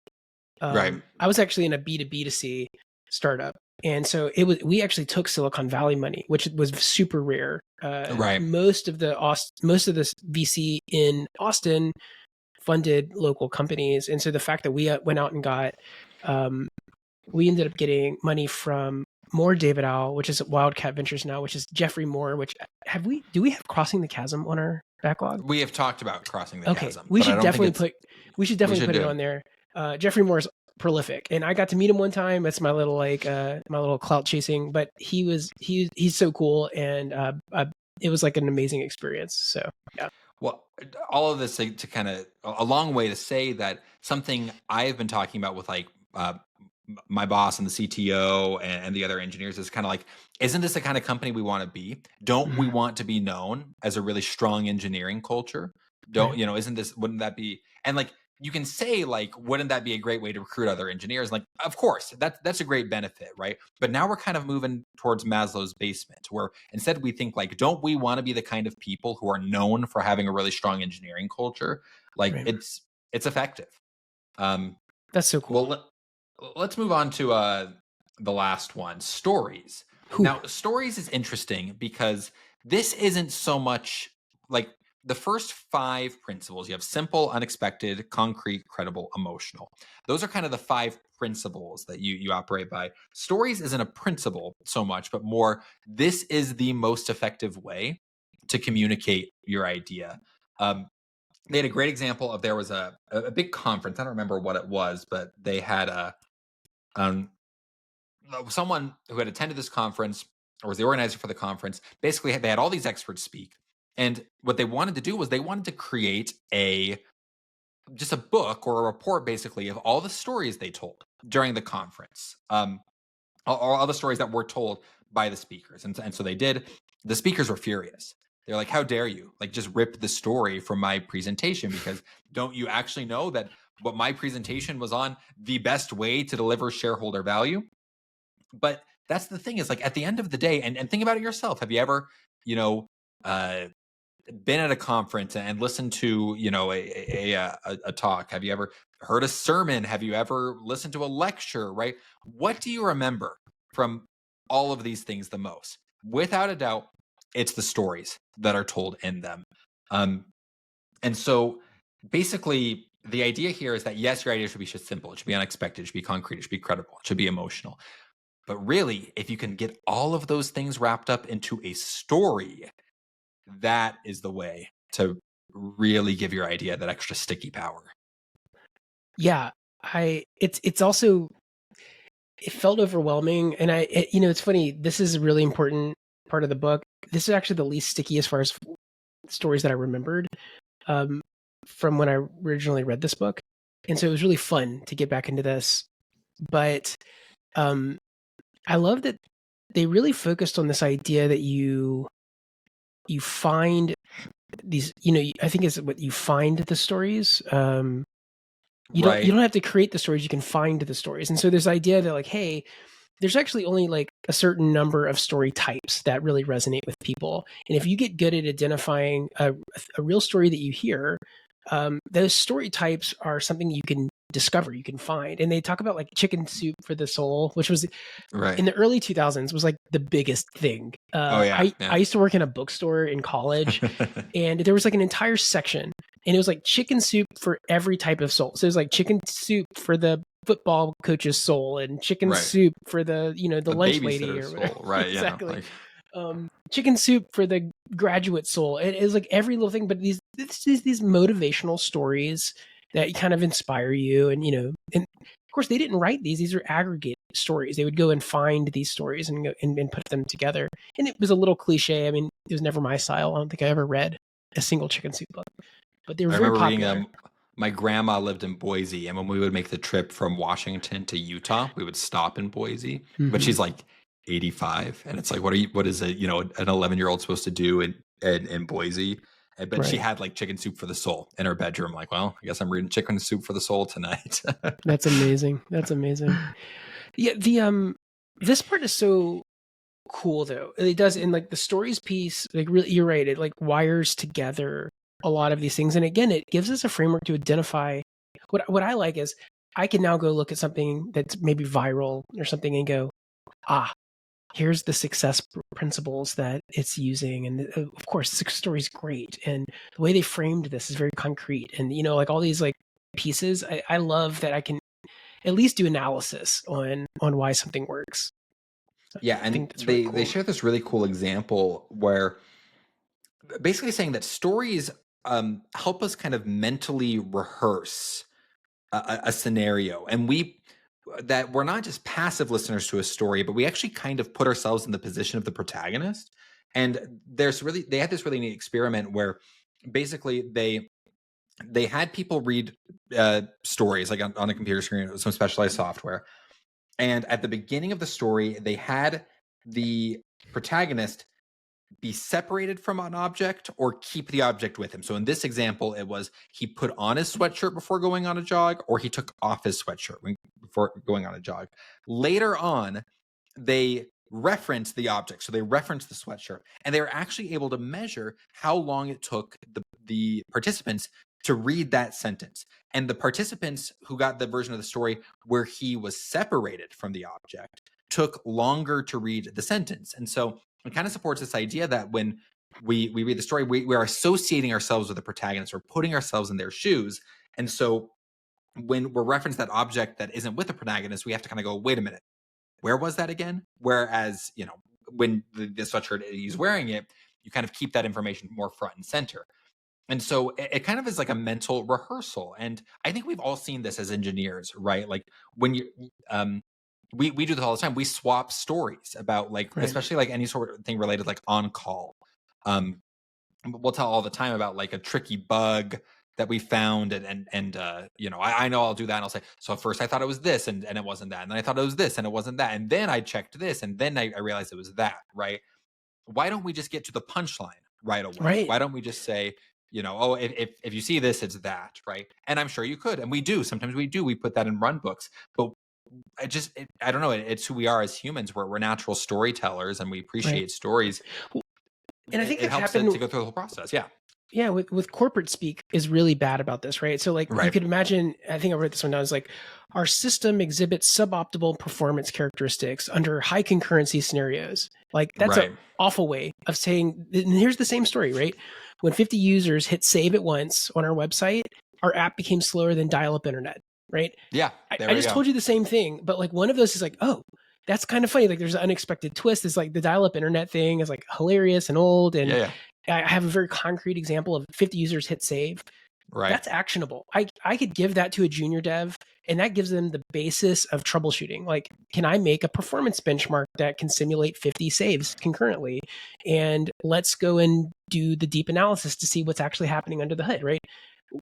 Right. I was actually in a B2B2C startup. And so we actually took Silicon Valley money, which was super rare. Right. Most of the VC in Austin funded local companies. And so the fact that we went out and um, we ended up getting money from More David Owl, which is Wildcat Ventures now, which is Jeffrey Moore, which do we have Crossing the Chasm on our backlog? We have talked about Crossing the Okay. Chasm, but I don't think it's We should we definitely should put it do on it. there. Jeffrey Moore's prolific, and I got to meet him one time. It's my little my little clout chasing, but he's so cool, and it was like an amazing experience. So yeah. Well, all of this to kind of a long way to say that something I've been talking about with like my boss and the CTO and the other engineers is kind of like, isn't this the kind of company we want to be? Don't we Mhm. want to be known as a really strong engineering culture? Right. Don't, isn't this, wouldn't that be, and like, you can say like, wouldn't that be a great way to recruit other engineers? Like, of course, that's a great benefit, right? But now we're kind of moving towards Maslow's basement, where instead we think like, don't we want to be the kind of people who are known for having a really strong engineering culture? Like, Right. it's effective. Um, That's so cool. well, let's move on to the last one, stories. Whew. Now, stories is interesting because this isn't so much like the first five principles. You have simple, unexpected, concrete, credible, emotional. Those are kind of the five principles that you operate by. Stories isn't a principle so much, but more this is the most effective way to communicate your idea. Um, they had a great example of there was a big conference. I don't remember what it was, but they had um, someone who had attended this conference or was the organizer for the conference. Basically, they had all these experts speak, and what they wanted to do was they wanted to create a just a book or a report, basically, of all the stories they told during the conference. All the stories that were told by the speakers, and so they did. The speakers were furious. They're like, "How dare you? Like, just rip the story from my presentation because don't you actually know that what my presentation was on the best way to deliver shareholder value?" But that's the thing is like at the end of the day, and think about it yourself. Have you ever, you know, uh, been at a conference and listened to, a talk? Have you ever heard a sermon? Have you ever listened to a lecture? Right? What do you remember from all of these things the most? Without a doubt, it's the stories that are told in them. Um, and so basically, the idea here is that yes, your idea should be just simple. It should be unexpected. It should be concrete. It should be credible. It should be emotional. But really, if you can get all of those things wrapped up into a story, that is the way to really give your idea that extra sticky power. Yeah. It's also, it felt overwhelming, and it's funny. This is a really important part of the book. This is actually the least sticky as far as stories that I remembered um, from when I originally read this book, and so it was really fun to get back into this. But um, I love that they really focused on this idea that you find these, I think it's what you find the stories. You Right. don't have to create the stories, you can find the stories. And so this idea that like, hey, there's actually only like a certain number of story types that really resonate with people. And if you get good at identifying a real story that you hear, those story types are something you can discover, you can find. And they talk about like chicken soup for the soul, which was Right. in the early 2000s was like the biggest thing. Oh yeah. I Yeah. used to work in a bookstore in college, and there was like an entire section, and it was like chicken soup for every type of soul. So it was like chicken soup for the football coach's soul, and chicken Right. soup for the the The lunch lady babysitter's or whatever. soul. Right. Yeah. Exactly. Like Chicken soup for the graduate soul. It is like every little thing, but these motivational stories that kind of inspire you, and and of course they didn't write these. These are aggregate stories. They would go and find these stories and go and put them together. And it was a little cliche. I mean, it was never my style. I don't think I ever read a single chicken soup book, but they were I very remember reading popular. my grandma lived in Boise, and when we would make the trip from Washington to Utah, we would stop in Boise. But Mm-hmm. she's like 85, and it's like, what is a an 11-year-old supposed to do in Boise? But she Right. had like chicken soup for the soul in her bedroom. Like, well, I guess I'm reading chicken soup for the soul tonight. That's amazing. That's amazing. Yeah. This part is so cool though. It does, in like the stories piece, like really, you're right. It like wires together a lot of these things, and again, it gives us a framework to identify. What I like is I can now go look at something that's maybe viral or something and go, ah, here's the success principles that it's using, and of course, the story's great, and the way they framed this is very concrete, and like all these like pieces. I love that I can at least do analysis on why something works. Yeah, I and think that's really they cool. share this really cool example where basically saying that stories help us kind of mentally rehearse a scenario, and we're not just passive listeners to a story, but we actually kind of put ourselves in the position of the protagonist. And they had this really neat experiment where basically they had people read stories like on a computer screen with some specialized software, and at the beginning of the story they had the protagonist be separated from an object or keep the object with him. So in this example, it was he put on his sweatshirt before going on a jog, or he took off his sweatshirt before going on a jog. Later on, they reference the object. So they reference the sweatshirt, and they were actually able to measure how long it took the participants to read that sentence. And the participants who got the version of the story where he was separated from the object took longer to read the sentence. And so it kind of supports this idea that when we read the story, we're associating ourselves with the protagonist, we're putting ourselves in their shoes. And so when we're referencing that object that isn't with the protagonist, we have to kind of go, wait a minute, where was that again? Whereas, when the sweatshirt he's wearing it, you kind of keep that information more front and center. And so it kind of is like a mental rehearsal. And I think we've all seen this as engineers, right? Like when we do this all the time. We swap stories about like, Right. especially like any sort of thing related like on call. Um, we'll tell all the time about like a tricky bug that we found, and I know I'll do that, and I'll say, so at first I thought it was this, and it wasn't that, and then I thought it was this and it wasn't that, and then I checked this, and then I realized it was that, right? Why don't we just get to the punchline right away? Right. Why don't we just say, oh, if you see this, it's that, right? And I'm sure you could, and we do. Sometimes we put that in run books, but I don't know. It's who we are as humans. We're natural storytellers, and we Right. appreciate stories. Well, and I think It that's helps to happened. go through the whole process. Yeah. Yeah, with corporate speak is really bad about this, right? So like you Right. could imagine, I think I wrote this one down, is like our system exhibits suboptimal performance characteristics under high concurrency scenarios. Like that's an Right. awful way of saying, and here's the same story, right? When 50 users hit save at once on our website, our app became slower than dial-up internet, right? Yeah. I, There I we just go. told you the same thing, but like one of those is like, oh, that's kind of funny. Like there's an unexpected twist. It's like the dial-up internet thing is like hilarious and old, and Yeah. Yeah. I have a very concrete example of 50 users hit save. Right. That's actionable. I could give that to a junior dev, and that gives them the basis of troubleshooting. Like, can I make a performance benchmark that can simulate 50 saves concurrently? And let's go and do the deep analysis to see what's actually happening under the hood, right?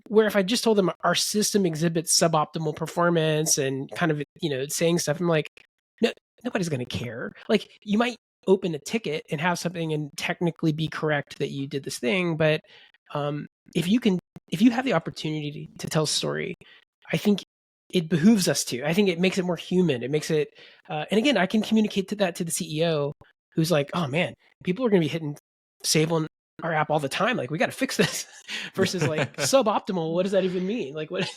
Where if I just told them our system exhibits suboptimal performance and kind of, saying stuff, I'm like, no, nobody's going to care. Like, you might open a ticket and have something and technically be correct that you did this thing, but um, if you have the opportunity to tell a story, I think it behooves us to. I think it makes it more human. It makes it, and again, I can communicate that to the CEO, who's like, oh man, people are going to be hitting save on our app all the time. Like, we got to fix this. Versus like suboptimal. What does that even mean? Like, what?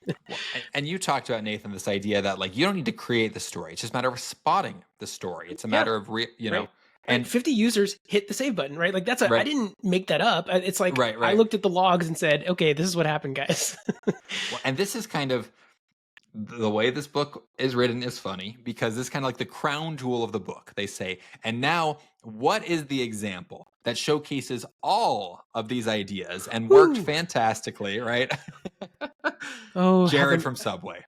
Well, and you talked about, Nathan, this idea that like you don't need to create the story. It's just a matter of spotting the story. It's a Yeah, matter of you know, right. Right. and 50 users hit the save button, right? Like, I right, didn't make that up. It's like right, I right. looked at the logs and said, okay, this is what happened, guys. Well, and this is kind of the way this book is written is funny because this is kind of like the crown jewel of the book. They say, and now what is the example that showcases all of these ideas and worked Woo! fantastically, right? Oh, Jared from Subway,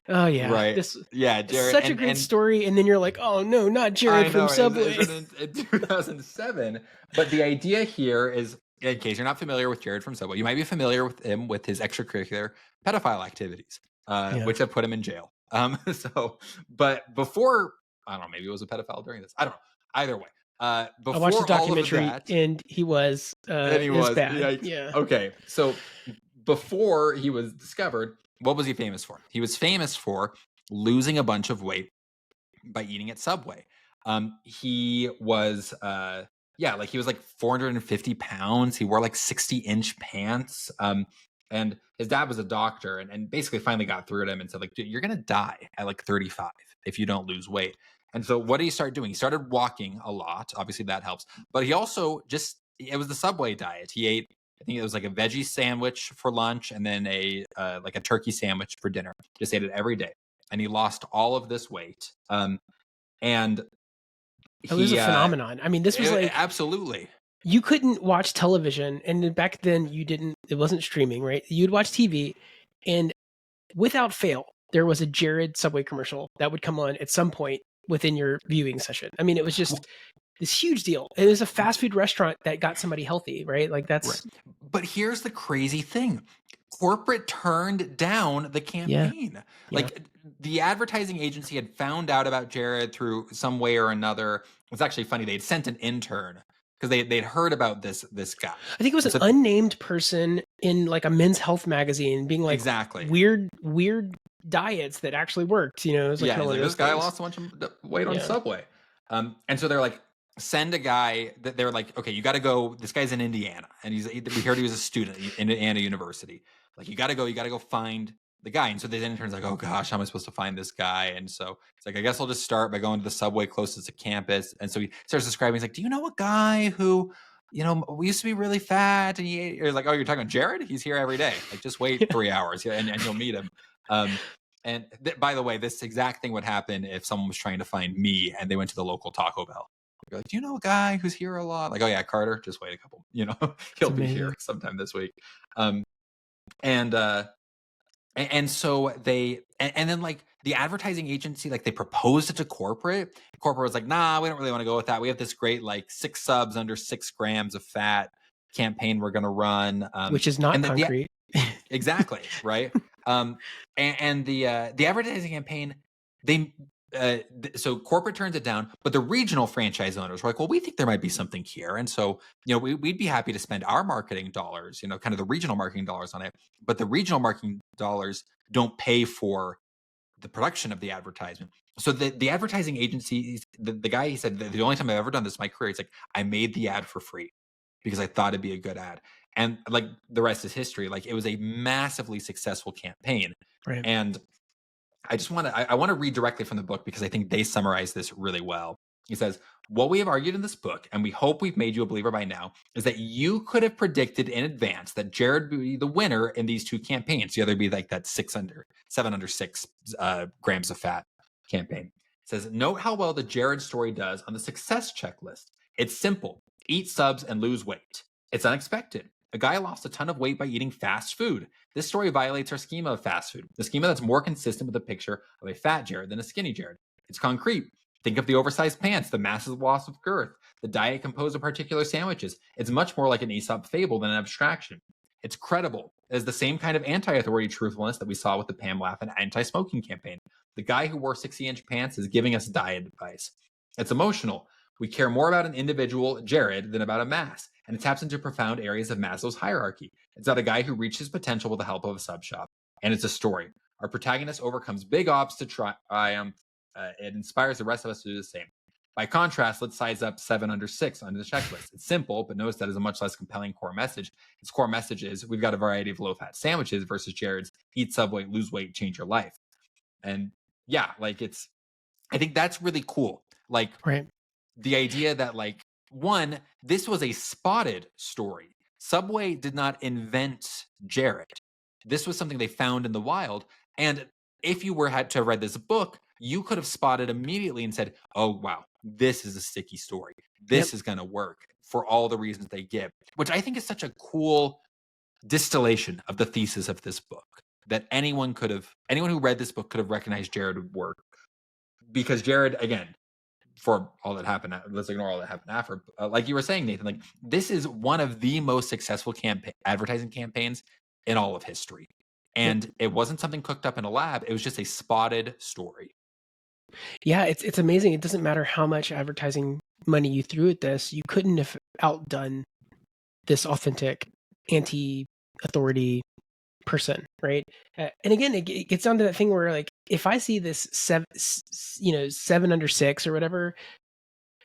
oh yeah, right? this Yeah, is Jared, such a great and story, and then you're like, oh no, not Jared I from know Subway. it's written in 2007, but the idea here is, in case you're not familiar with Jared from Subway, you might be familiar with him with his extracurricular pedophile activities, Yeah, which have put him in jail. But before, I don't know, maybe it was a pedophile during this. I don't know. Either way, I watched the before all of documentary, that, and he was and he it was was, bad. yikes. Yeah, Okay, so before he was discovered, what was he famous for? He was famous for losing a bunch of weight by eating at Subway. He was like he was like 450 pounds. He wore like 60-inch pants. And his dad was a doctor and basically finally got through to him and said, like, dude, you're gonna die at like 35 if you don't lose weight. And so what did he start doing? He started walking a lot. Obviously that helps. But he also it was the Subway diet. He ate, I think it was like a veggie sandwich for lunch and then a like a turkey sandwich for dinner. Just ate it every day. And he lost all of this weight. And it was a he phenomenon. I mean, this was like absolutely, you couldn't watch television, and back then you didn't. It wasn't streaming, right? You'd watch TV, and without fail, there was a Jared Subway commercial that would come on at some point within your viewing session. I mean, it was just this huge deal. It was a fast food restaurant that got somebody healthy, right? Like that's right. But here's the crazy thing. Corporate turned down the yeah, campaign. yeah. Like the advertising agency had found out about Jared through some way or another. It's actually funny. They'd sent an intern because they'd heard about this guy. I think it was an unnamed person in like a men's health magazine being like exactly weird diets that actually worked. You know, it was like yeah, kind of one of this those guy things. lost a bunch of weight on Subway. And so they're like, send a guy that they're like, okay, you got to go. This guy's in Indiana, and we heard he was a student in Indiana University. Like, you got to go find the guy. And so the intern's like, oh gosh, how am I supposed to find this guy? And so it's like, I guess I'll just start by going to the Subway closest to campus. And so he starts describing. He's like, do you know a guy who, you know, we used to be really fat, and you're like, oh, you're talking about Jared? He's here every day. Like, just wait 3 hours, and you'll meet him. And by the way, this exact thing would happen if someone was trying to find me and they went to the local Taco Bell. You're like, do you know a guy who's here a lot? Like, oh yeah, Carter, just wait a couple, he'll be here sometime this week. And so and then like the advertising agency, like they proposed it to corporate. Corporate was like, nah, we don't really want to go with that. We have this great like 6 subs under 6 grams of fat campaign we're going to run. Which is not concrete. Exactly. Right. And the advertising campaign, so corporate turns it down, but the regional franchise owners were like, well, we think there might be something here. And so, we'd be happy to spend our marketing dollars, kind of the regional marketing dollars on it, but the regional marketing dollars don't pay for the production of the advertisement. So the advertising agency, the guy, he said, the only time I've ever done this in my career, it's like, I made the ad for free because I thought it'd be a good ad. And like the rest is history. Like, it was a massively successful campaign. Right. And I just want to read directly from the book because I think they summarize this really well. He says, what we have argued in this book, and we hope we've made you a believer by now, is that you could have predicted in advance that Jared would be the winner in these 2 campaigns. The other would be like that 7 under 6 grams of fat campaign. It says, note how well the Jared story does on the success checklist. It's simple. Eat subs and lose weight. It's unexpected. A guy lost a ton of weight by eating fast food. This story violates our schema of fast food, the schema that's more consistent with the picture of a fat Jared than a skinny Jared. It's concrete. Think of the oversized pants, the massive loss of girth, the diet composed of particular sandwiches. It's much more like an Aesop fable than an abstraction. It's credible. It is the same kind of anti-authority truthfulness that we saw with the Pam Laugh and anti-smoking campaign. The guy who wore 60-inch pants is giving us diet advice. It's emotional. We care more about an individual, Jared, than about a mass, and it taps into profound areas of Maslow's hierarchy. It's about a guy who reached his potential with the help of a sub shop, and it's a story. Our protagonist overcomes big odds to triumph. It inspires the rest of us to do the same. By contrast, let's size up 7 under 6 under the checklist. It's simple, but notice that is a much less compelling core message. Its core message is we've got a variety of low-fat sandwiches versus Jared's eat Subway, lose weight, change your life. And yeah, like I think that's really cool. Like Right. the idea that like one, this was a spotted story. Subway did not invent Jared. This was something they found in the wild. And if you had to have read this book, you could have spotted immediately and said, oh wow, this is a sticky story. Yep. This is going to work for all the reasons they give, which I think is such a cool distillation of the thesis of this book that anyone who read this book could have recognized Jared would work, because Jared, again, for all that happened, let's ignore all that happened after. Like you were saying, Nathan, like this is one of the most successful advertising campaigns in all of history. And it wasn't something cooked up in a lab. It was just a spotted story. Yeah, it's amazing. It doesn't matter how much advertising money you threw at this, you couldn't have outdone this authentic anti-authority person, right? And again, it gets down to that thing where like if I see this 7 under 6 or whatever,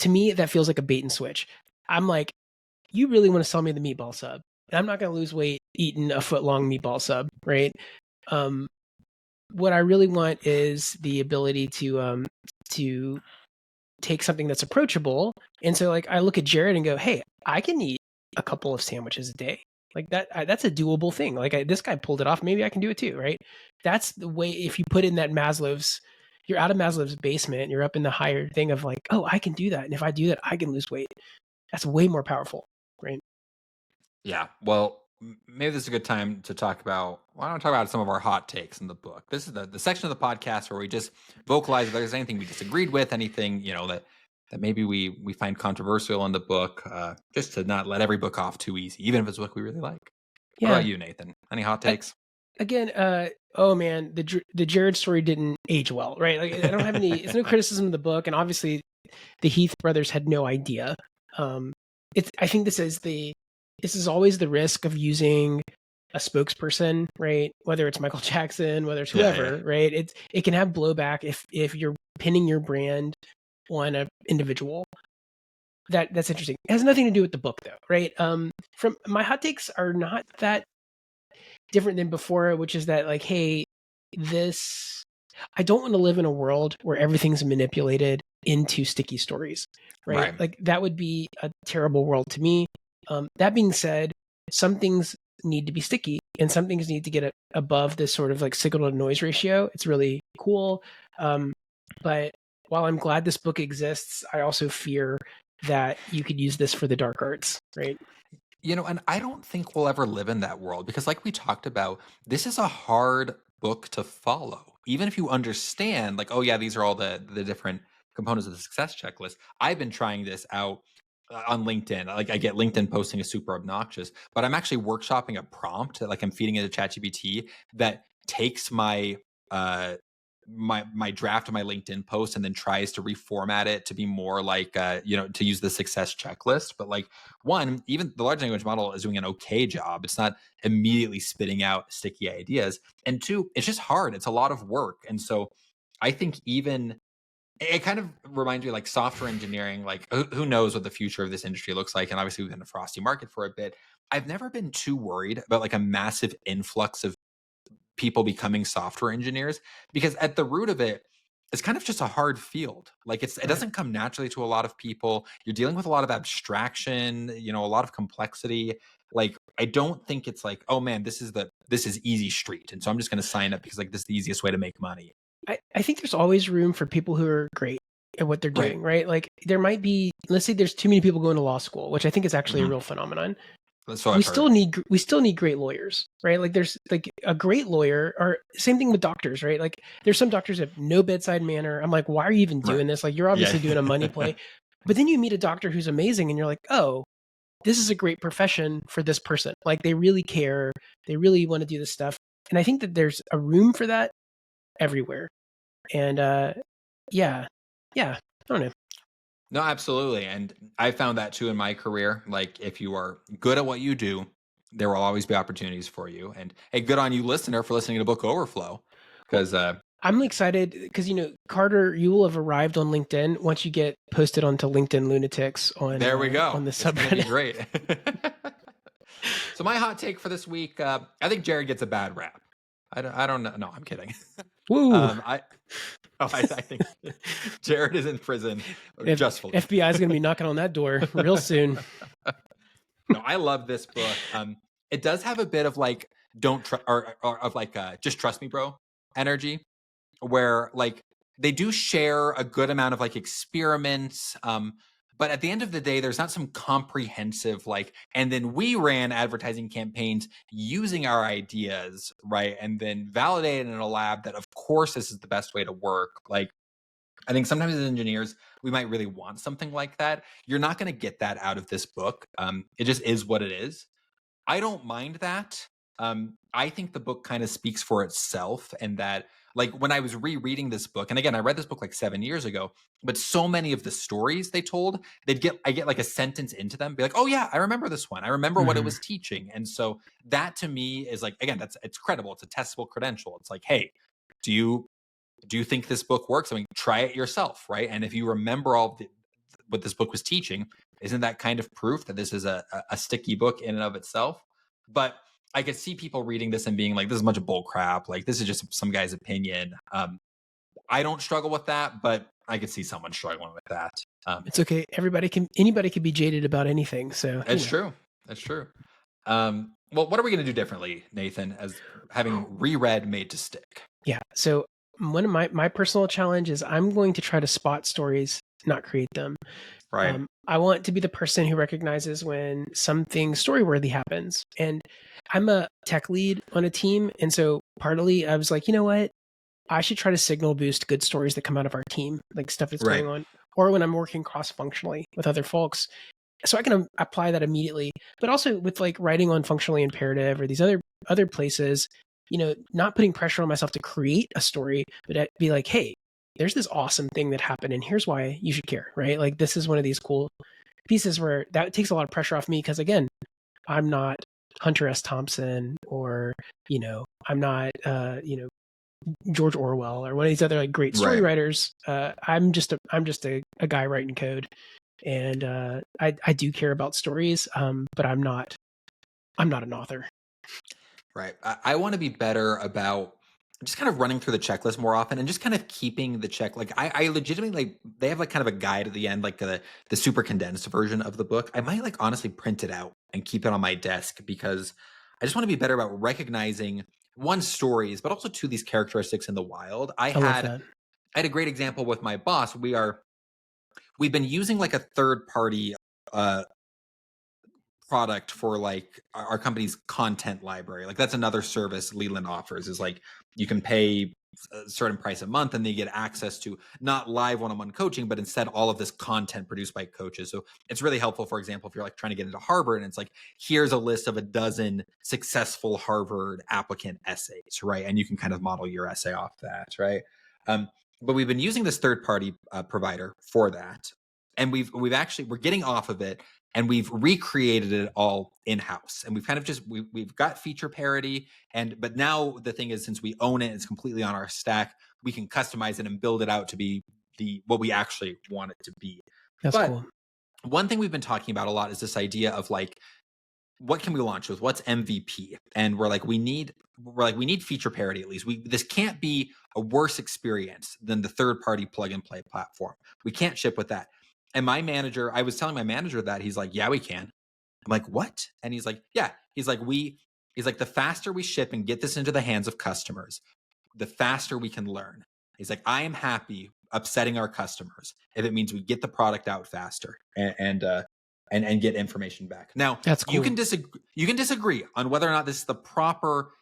to me that feels like a bait and switch. I'm like, you really want to sell me the meatball sub? And I'm not going to lose weight eating a foot long meatball sub, right? What I really want is the ability to take something that's approachable. And so like I look at Jared and go, hey, I can eat a couple of sandwiches a day. Like that's a doable thing. Like this guy pulled it off. Maybe I can do it too, right? That's the way. If you put in that you're out of Maslow's basement. You're up in the higher thing of like, oh, I can do that, and if I do that, I can lose weight. That's way more powerful, right? Yeah. Well, maybe this is a good time to talk about. Why don't we talk about some of our hot takes in the book? This is the section of the podcast where we just vocalize if there's anything we disagreed with, anything that maybe we find controversial in the book, just to not let every book off too easy, even if it's a book we really like. What Yeah. about you, Nathan? Any hot takes? Again, oh man, the Jared story didn't age well, right? Like I don't have any. It's no criticism of the book, and obviously, the Heath brothers had no idea. I think this is always the risk of using a spokesperson, right? Whether it's Michael Jackson, whether it's whoever, right? It can have blowback if you're pinning your brand on an individual. That's interesting. It has nothing to do with the book though, right? From my hot takes are not that different than before, which is that like, hey, I don't want to live in a world where everything's manipulated into sticky stories, right? Like that would be a terrible world to me. That being said, some things need to be sticky and some things need to get above this sort of like signal to noise ratio. It's really cool. But while I'm glad this book exists, I also fear that you could use this for the dark arts, right? And I don't think we'll ever live in that world because, like we talked about, this is a hard book to follow. Even if you understand, like, oh yeah, these are all the different components of the success checklist. I've been trying this out on LinkedIn. Like, I get LinkedIn posting is super obnoxious, but I'm actually workshopping a prompt that, like, I'm feeding it to ChatGPT that takes my my draft of my LinkedIn post and then tries to reformat it to be more like to use the success checklist. But like, one, even the large language model is doing an okay job. It's not immediately spitting out sticky ideas. And two, it's just hard. It's a lot of work. And so I think even it kind of reminds me like software engineering, like who knows what the future of this industry looks like. And obviously we've been in a frosty market for a bit. I've never been too worried about like a massive influx of people becoming software engineers, because at the root of it, it's kind of just a hard field. Like it doesn't come naturally to a lot of people. You're dealing with a lot of abstraction, a lot of complexity. Like I don't think it's like, oh man, this is easy street, and so I'm just going to sign up because like this is the easiest way to make money. I think there's always room for people who are great at what they're doing, right? Like there might be, let's say there's too many people going to law school, which I think is actually a real phenomenon. We still need great lawyers, right? Like there's like a great lawyer, or same thing with doctors, right? Like there's some doctors that have no bedside manner. I'm like, why are you even doing this? Like you're obviously doing a money play. But then you meet a doctor who's amazing and you're like, oh, this is a great profession for this person. Like they really care. They really want to do this stuff. And I think that there's a room for that everywhere. And yeah, yeah, I don't know. No, absolutely. And I found that too in my career. Like, if you are good at what you do, there will always be opportunities for you. And hey, good on you, listener, for listening to Book Overflow. Well, Because I'm excited because Carter, you will have arrived on LinkedIn once you get posted onto LinkedIn Lunatics there we go. on the It's going to be subreddit. great. So my hot take for this week, I think Jared gets a bad rap. I don't know. No, I'm kidding. Woo! I I think Jared is in prison justfully. FBI is going to be knocking on that door real soon. No, I love this book. It does have a bit of like don't tr- or of like just trust me, bro energy, where like they do share a good amount of like experiments. But at the end of the day, there's not some comprehensive like, and then we ran advertising campaigns using our ideas, right? And then validated in a lab that, of course, this is the best way to work. Like, I think sometimes as engineers, we might really want something like that. You're not going to get that out of this book. It just is what it is. I don't mind that. I think the book kind of speaks for itself, and that, like, when I was rereading this book, and again, I read this book like 7 years ago, but so many of the stories they told, I get like a sentence into them, be like, oh yeah, I remember this one. I remember what it Mhm. was teaching. And so that to me is like, again, it's credible. It's a testable credential. It's like, hey, do you think this book works? I mean, try it yourself, right? And if you remember what this book was teaching, isn't that kind of proof that this is a sticky book in and of itself? But I could see people reading this and being like, this is a bunch of bull crap. Like, this is just some guy's opinion. I don't struggle with that, but I could see someone struggling with that. It's okay. Anybody can be jaded about anything. So, That's true. That's true. Well, what are we going to do differently, Nathan, as having reread Made to Stick? Yeah. So one of my personal challenge is I'm going to try to spot stories, not create them. Right. I want to be the person who recognizes when something story-worthy happens. And I'm a tech lead on a team, and so partly I was like, you know what? I should try to signal boost good stories that come out of our team, like stuff that's Right. going on, or when I'm working cross-functionally with other folks. So I can apply that immediately. But also with like writing on functionally imperative or these other places, not putting pressure on myself to create a story, but be like, hey, there's this awesome thing that happened, and here's why you should care, right? Like this is one of these cool pieces where that takes a lot of pressure off me because again, I'm not Hunter S. Thompson or I'm not George Orwell or one of these other like great story Right. writers. I'm just a guy writing code, and I do care about stories, but I'm not an author. Right. I want to be better about just kind of running through the checklist more often and just kind of keeping the check. Like I legitimately like they have like kind of a guide at the end, like the super condensed version of the book. I might like honestly print it out and keep it on my desk because I just want to be better about recognizing one stories, but also two these characteristics in the wild. I love that. I had a great example with my boss. We've been using like a third party uh product for like our company's content library. Like that's another service Leland offers is like you can pay a certain price a month and they get access to not live one-on-one coaching, but instead all of this content produced by coaches. So it's really helpful, for example, if you're like trying to get into Harvard and it's like, here's a list of a dozen successful Harvard applicant essays, right? And you can kind of model your essay off that, right? But we've been using this third party provider for that. And we're getting off of it and we've recreated it all in-house, and we've kind of just we've got feature parity, but now the thing is, since we own it, it's completely on our stack, we can customize it and build it out to be what we actually want it to be. That's But cool. one thing we've been talking about a lot is this idea of like, what can we launch with? What's MVP? And we need feature parity at least. This can't be a worse experience than the third party plug and play platform. We can't ship with that. And I was telling my manager that. He's like, yeah, we can. I'm like, what? And he's like, yeah. He's like, the faster we ship and get this into the hands of customers, the faster we can learn. He's like, I am happy upsetting our customers if it means we get the product out faster and get information back. Now, That's you cool. can disagree on whether or not this is the proper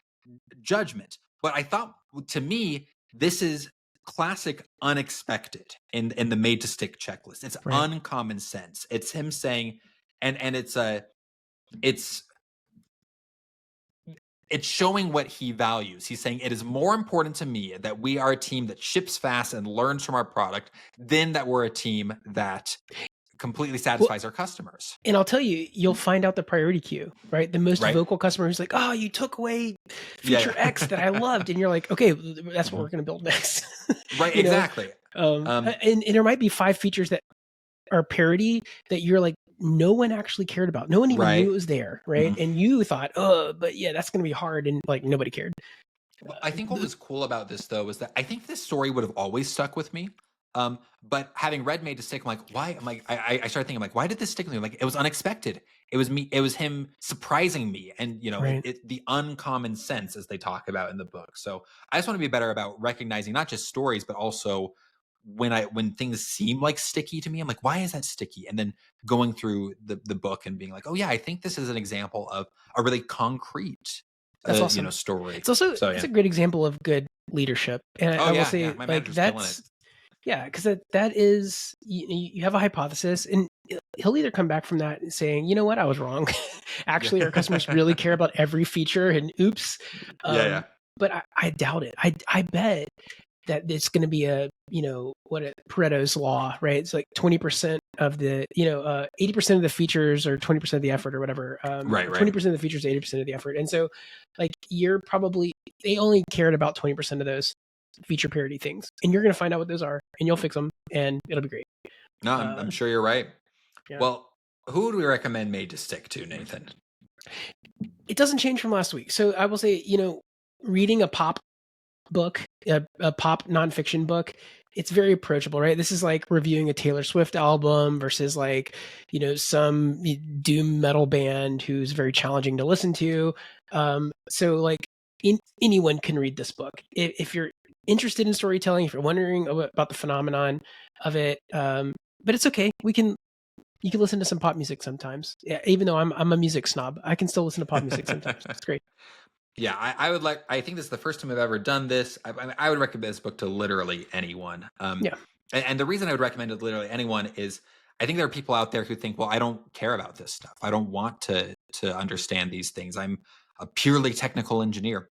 judgment, but I thought, to me, this is classic unexpected in the made to stick checklist. It's Right. uncommon sense. It's him saying, and it's it's showing what he values. He's saying it is more important to me that we are a team that ships fast and learns from our product than that we're a team that completely Well, satisfies our customers. and I'll tell you, you'll find out the priority queue, right? The most Right? vocal customer who's like, "Oh, you took away feature Yeah, X that I loved," and you're like, "Okay, that's what Mhm. we're going to build next." Right, you know, exactly. Um, and there might be 5 features that are parody that you're like, no one actually cared about. No one even knew right. it was there, right? Mhm. And you thought, "Oh, but yeah, that's going to be hard," and like nobody cared. Well, I think what was cool about this though was that I think this story would have always stuck with me. But having read Made to Stick, I'm like, why? I'm like, I started thinking, like, why did this stick with me? Like, it was unexpected. It was me. It was him surprising me, and Right. the uncommon sense as they talk about in the book. So I just want to be better about recognizing not just stories, but also when things seem like sticky to me, I'm like, why is that sticky? And then going through the book and being like, oh yeah, I think this is an example of a really concrete, That's awesome. story. It's also So it's yeah. a great example of good leadership, and Oh I will yeah, yeah. say My like manager's killing it. that's yeah, because that is you have a hypothesis, and he'll either come back from that and saying, you know what, I was wrong. Yeah. Actually, our customers really care about every feature, and oops. Yeah, yeah. But I doubt it. I bet that it's going to be a what Pareto's law, right? It's like 20% of the 80% of the features or 20% of the effort or whatever. Right, right. 20% of the features, 80% of the effort, and so like you're probably they only cared about 20% of those feature parity things, and you're going to find out what those are, and you'll fix them, and it'll be great. No, I'm Uh, sure you're right. yeah, Well, who would we recommend Made to Stick to, Nathan? it doesn't change from last week, so I will say reading a pop book, a pop nonfiction book, it's very approachable, right? This is like reviewing a Taylor Swift album versus like, some doom metal band who's very challenging to listen to. So like anyone can read this book. If you're interested in storytelling, if you're wondering about the phenomenon of it, but it's okay. You can listen to some pop music sometimes. Yeah, even though I'm a music snob, I can still listen to pop music sometimes. It's great. Yeah, I would like. I think this is the first time I've ever done this. I would recommend this book to literally anyone. Yeah, And the reason I would recommend it to literally anyone is I think there are people out there who think, well, I don't care about this stuff. I don't want to understand these things. I'm a purely technical engineer.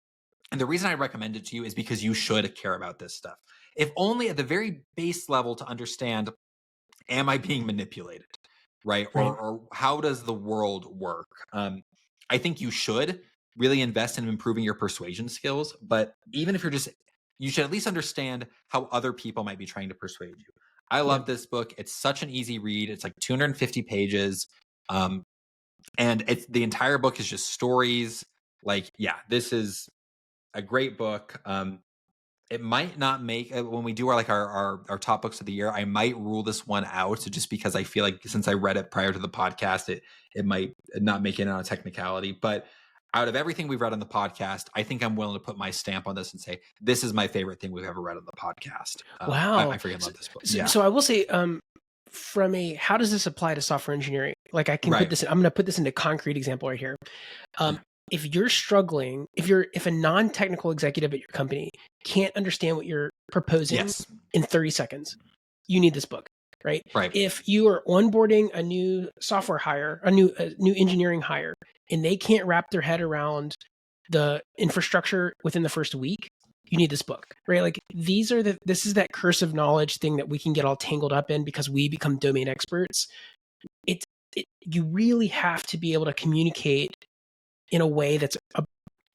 And the reason I recommend it to you is because you should care about this stuff. If only at the very base level to understand, am I being manipulated? Right? right. Or how does the world work? I think you should really invest in improving your persuasion skills. But even if you should at least understand how other people might be trying to persuade you. I Yeah. love this book. It's such an easy read. It's like 250 pages. Um, and the entire book is just stories. Like, yeah, this is a great book. It might not make when we do our top books of the year. I might rule this one out just because I feel like since I read it prior to the podcast, it might not make it on a technicality. But out of everything we've read on the podcast, I think I'm willing to put my stamp on this and say this is my favorite thing we've ever read on the podcast. I Wow. freaking love this book. So, Yeah, so I will say, from a how does this apply to software engineering? Like I can put right. this. I'm going to put this into concrete example right here. Um, Yeah, if you're struggling, if a non-technical executive at your company can't understand what you're proposing yes, in 30 seconds, you need this book, right? right. If you are onboarding a new software hire, a new engineering hire, and they can't wrap their head around the infrastructure within the first week, you need this book, right? Like this is that curse of knowledge thing that we can get all tangled up in because we become domain experts. It's you really have to be able to communicate in a way that's a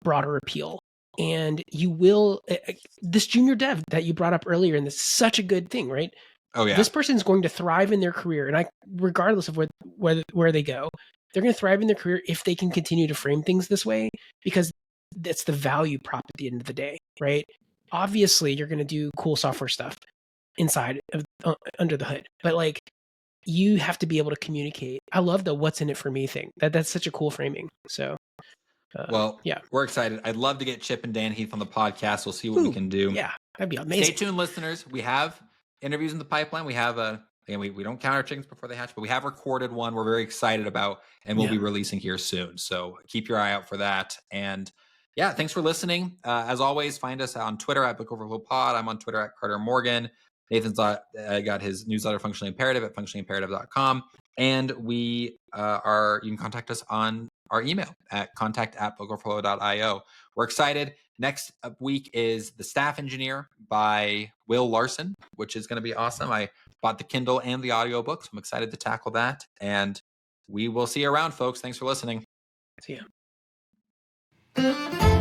broader appeal. And you will, this junior dev that you brought up earlier, and this is such a good thing, right? Oh yeah, This person's going to thrive in their career, and regardless of where they go, they're going to thrive in their career if they can continue to frame things this way, because that's the value prop at the end of the day, right? Obviously, you're going to do cool software stuff inside of under the hood, but like you have to be able to communicate. I love the "what's in it for me" thing. That's such a cool framing. So well, yeah. we're excited. I'd love to get Chip and Dan Heath on the podcast. We'll see what we Ooh, can do. yeah, that'd be Stay amazing. tuned, listeners. We have interviews in the pipeline. We have again, we don't count our chickens before they hatch, but we have recorded one we're very excited about, and we'll Yeah. be releasing here soon. So keep your eye out for that. And yeah, thanks for listening. As always, find us on Twitter at Book Overflow Pod. I'm on Twitter at Carter Morgan. Nathan's got his newsletter, Functionally Imperative, at functionallyimperative.com. And we you can contact us on our email at contact@bookoverflow.io. We're excited. Next week is The Staff Engineer by Will Larson, which is going to be awesome. I bought the Kindle and the audiobook, so I'm excited to tackle that. And we will see you around, folks. Thanks for listening. See ya.